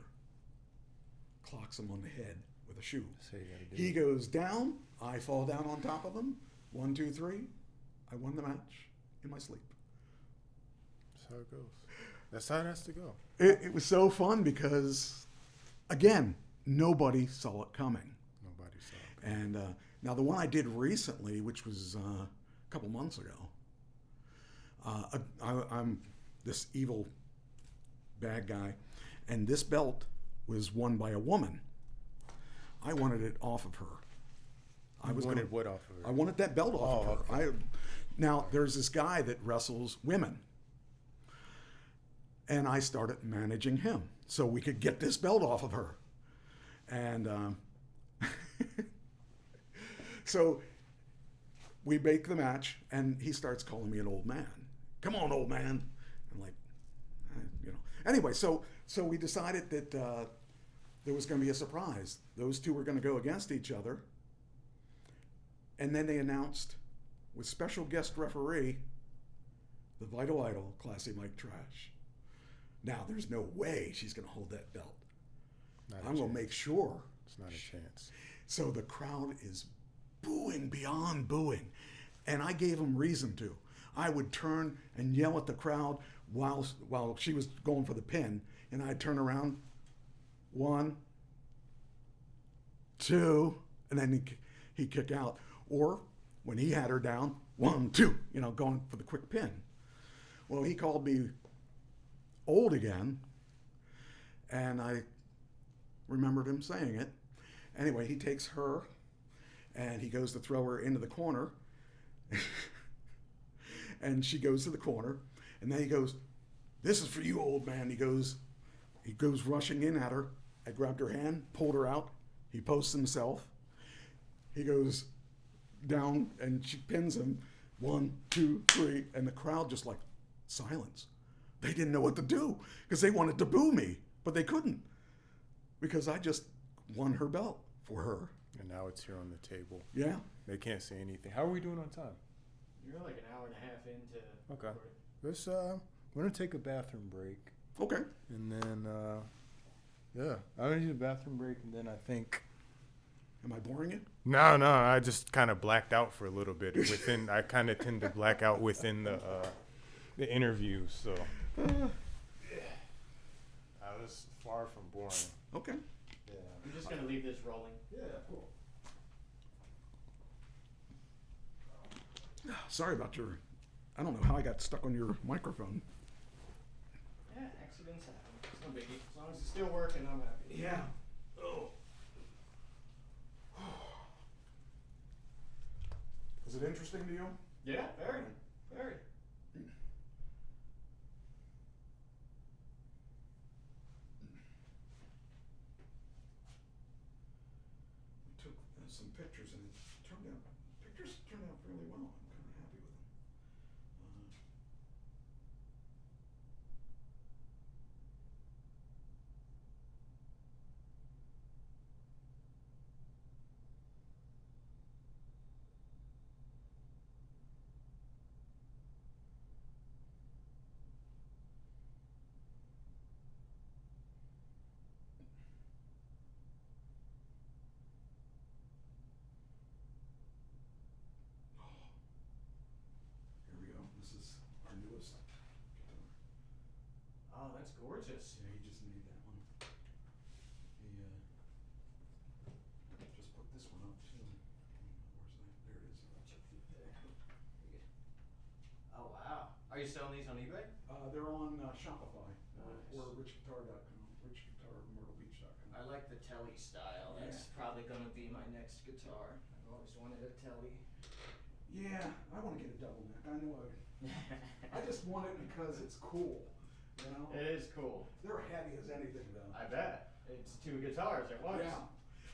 clocks him on the head with a shoe. So you gotta do He it. goes down. I fall down on top of him. 1, 2, 3. I won the match in my sleep. That's how it goes. That's how it has to go. It was so fun because, again, nobody saw it coming. Nobody saw it. And now the one I did recently, which was a couple months ago, I'm this evil bad guy, and this belt was won by a woman. I wanted it off of her. I wanted what off of her? I wanted that belt off of her. Okay. Now, there's this guy that wrestles women. And I started managing him so we could get this belt off of her. And so we make the match, and he starts calling me an old man. Come on, old man. I'm like, you know. Anyway, so we decided that there was going to be a surprise. Those two were going to go against each other. And then they announced, with special guest referee, the Vital Idol, Classy Mike Trash. Now, there's no way she's going to hold that belt. I'm going to make sure. It's not a chance. So the crowd is booing beyond booing. And I gave them reason to. I would turn and yell at the crowd while she was going for the pin. And I'd turn around, 1, 2, and then he'd kick out. Or when he had her down, 1, 2, you know, going for the quick pin. Well, he called me old again, and I remembered him saying it. Anyway, he takes her, and he goes to throw her into the corner, and she goes to the corner, and then he goes, "This is for you, old man." He goes rushing in at her. I grabbed her hand, pulled her out. He posts himself. He goes down, and she pins him. 1, 2, 3, and the crowd just like silence. They didn't know what to do because they wanted to boo me, but they couldn't because I just won her belt for her. And now it's here on the table. Yeah. They can't say anything. How are we doing on time? You're like an hour and a half into. Okay. Let's we're gonna take a bathroom break, Okay. and then yeah, I'm gonna need a bathroom break, and then I think. Am I boring you? No, I just kind of blacked out for a little bit. I kind of tend to black out within the interview, so. I was far from boring. Okay. Yeah. I'm just gonna leave this rolling. Yeah, cool. Sorry about your. I don't know how I got stuck on your microphone. Yeah, accidents happen. It's no biggie. As long as it's still working, I'm happy. Yeah. Oh. Is it interesting to you? Yeah, very, very. We took some pictures and pictures turned out fairly well. I'm kind of happy with them. Here we go. This is our newest guitar. Oh, that's gorgeous. Yeah, he just made that one. He just put this one up too. Where's that? There it is. Oh wow. Are you selling these on eBay? They're on Shopify Nice. or richguitar.com, richguitarmyrtlebeach.com. I like the Telly style. That's probably gonna be my next guitar. I've always wanted a Telly. Yeah, I want to get a double neck. I know. I just want it because it's cool. You know. It is cool. They're heavy as anything, though. I bet. It's 2 guitars at once. Yeah.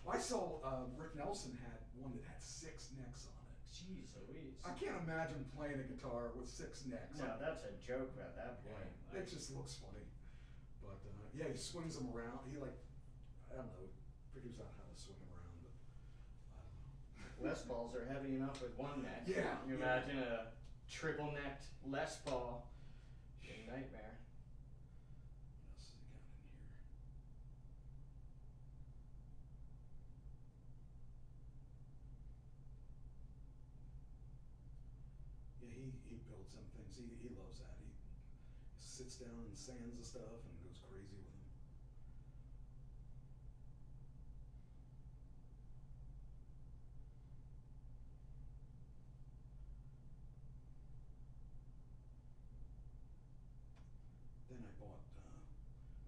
I saw Rick Nelson had one that had 6 necks on it. Jeez Louise. I can't imagine playing a guitar with 6 necks. No, that's a joke at that point. It just looks funny. But yeah, he swings them around. He I don't know, figures out how to swing them around. But I don't know. Les Pauls are heavy enough with one neck. Yeah. You imagine a triple-necked Les Paul. A nightmare. What else has he got in here? Yeah, he builds some things. He loves that. He sits down and sands the stuff and goes crazy with them. Then I bought,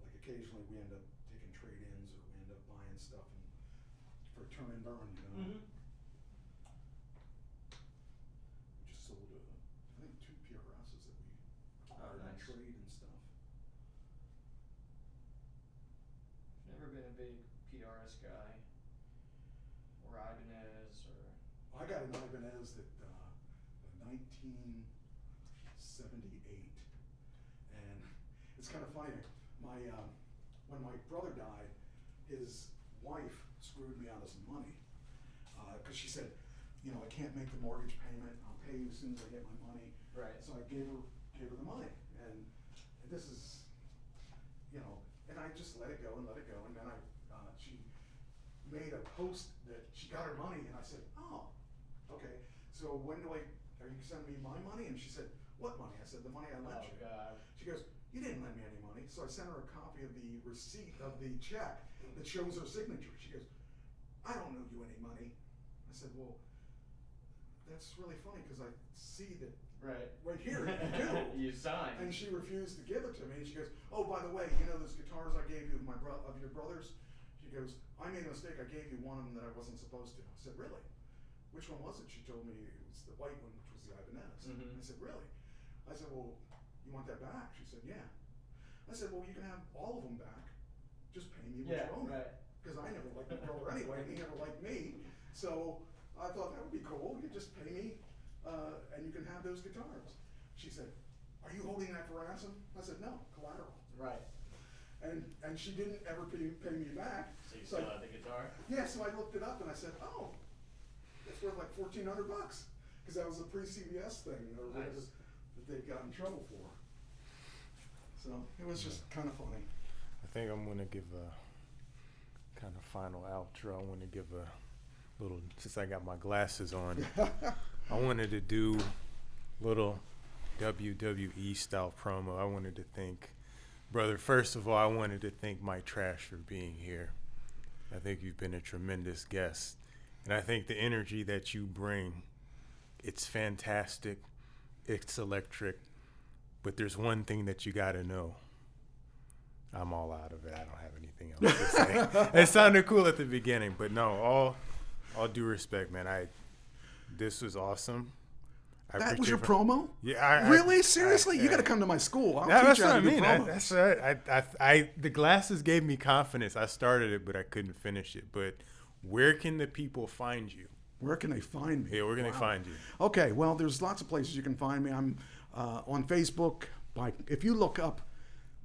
like occasionally we end up taking trade-ins or we end up buying stuff and for turn and burn, you know. Mm-hmm. We just sold, I think 2 PRSs that we acquired on nice. trade and stuff. Never been a big PRS guy. Or Ibanez or. I got an Ibanez that 1978, and it's kind of funny. My when my brother died, his wife screwed me out of some money because she said, you know, I can't make the mortgage payment. I'll pay you as soon as I get my money. Right. So I gave her the money, and this is, you know, and I just let it go, and then she made a post that she got her money, and I said, oh, okay. So when are you sending me my money? And she said, what money? I said, the money I lent you. God. She goes, you didn't lend me any money. So I sent her a copy of the receipt of the check that shows her signature. She goes, I don't owe you any money. I said, well, that's really funny because I see that Right here you do. You signed. And she refused to give it to me. And she goes, oh, by the way, you know those guitars I gave you of your brother's? She goes, I made a mistake. I gave you one of them that I wasn't supposed to. I said, really? Which one was it? She told me it was the white one, which was the Ibanez. Mm-hmm. I said, really? I said, well, you want that back? She said, yeah. I said, well, you can have all of them back. Just pay me what you owe me. Right. Because I never liked my brother anyway, and he never liked me. So I thought that would be cool. You just pay me, and you can have those guitars. She said, are you holding that for ransom? I said, no, collateral. Right. And she didn't ever pay me back. So you still have the guitar? Yeah, so I looked it up and I said, oh, it's worth like $1,400 because that was a pre-CBS thing or whatever that they got in trouble for. So it was just kind of funny. I think I'm gonna give a kind of final outro. I want to give a little, since I got my glasses on, I wanted to do little WWE style promo. I wanted to thank, brother, first of all, I wanted to thank Mike Trash for being here. I think you've been a tremendous guest. And I think the energy that you bring, it's fantastic, it's electric, but there's one thing that you gotta know. I'm all out of it. I don't have anything else to say. It sounded cool at the beginning, but no, all due respect, man. This was awesome. That was your promo? Yeah. Really? Seriously? You got to come to my school. I'll teach you how to do promos. That's right. The glasses gave me confidence. I started it, but I couldn't finish it. But where can the people find you? Where can they find me? Yeah, where can they find you? Okay, well, there's lots of places you can find me. I'm on Facebook. If you look up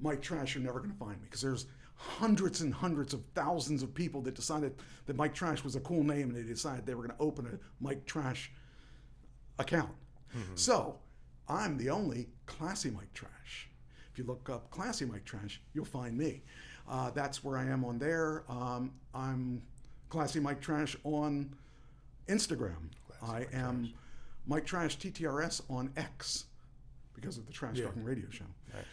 Mike Trash, you're never going to find me because there's hundreds and hundreds of thousands of people that decided that Mike Trash was a cool name and they decided they were going to open a Mike Trash account. Mm-hmm. So I'm the only classy Mike Trash. If you look up classy Mike Trash, you'll find me. That's where I am on there. I'm classy Mike Trash on Instagram. I am Mike Trash TTRS on X because of the Trash Talking Radio Show. Nice.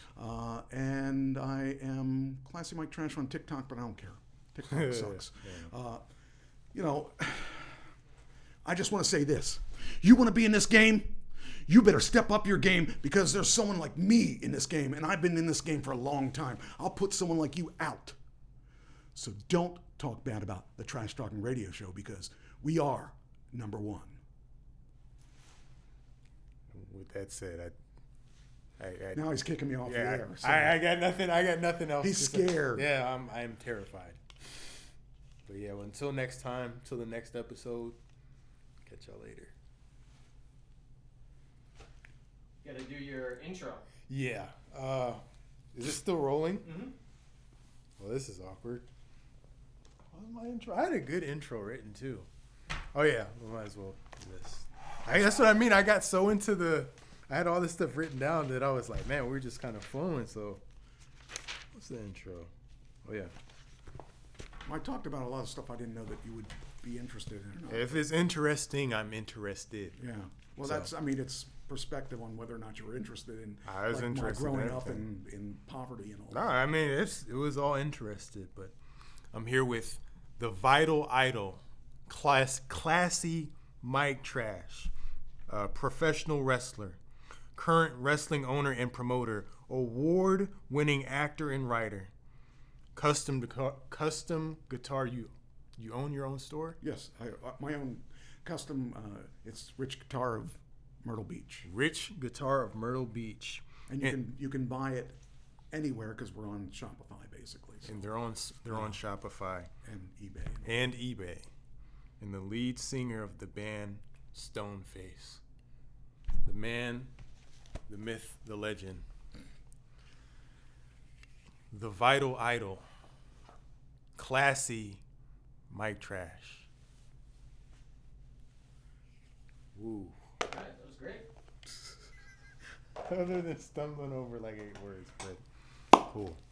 And I am classy Mike Trash on TikTok, but I don't care. TikTok sucks. You know, I just want to say this. You want to be in this game? You better step up your game because there's someone like me in this game, and I've been in this game for a long time. I'll put someone like you out. So don't talk bad about the Trash Talking Radio Show because we are number one. With that said, now he's kicking me off the air. So I got nothing else. He's scared. Yeah, I'm terrified. But yeah, well, until next time, till the next episode, catch y'all later. gotta do your intro. Yeah. Is it still rolling? Mm-hmm. Well, this is awkward. What was my intro? I had a good intro written too. Oh yeah, we might as well do this. That's what I mean. I got so into I had all this stuff written down that I was like, man, we were just kind of flowing. So, what's the intro? Oh yeah. I talked about a lot of stuff I didn't know that you would be interested in. If it's interesting, I'm interested. Yeah. Well, So- it's perspective on whether or not you're interested in I was interested in growing up everything. in poverty and all No, that. I mean it was all interested, but I'm here with the vital idol, classy Mike Trash, professional wrestler, current wrestling owner and promoter, award-winning actor and writer, custom guitar. You own your own store? Yes, my own custom. It's Rich Guitar of Myrtle Beach, Rich Guitar of Myrtle Beach, and you can buy it anywhere because we're on Shopify basically, so, and they're on Shopify and eBay. and eBay, and the lead singer of the band Stoneface, the man, the myth, the legend, the vital idol, classy Mike Trash. Woo. All right, that was great. Other than stumbling over like 8 words, but cool.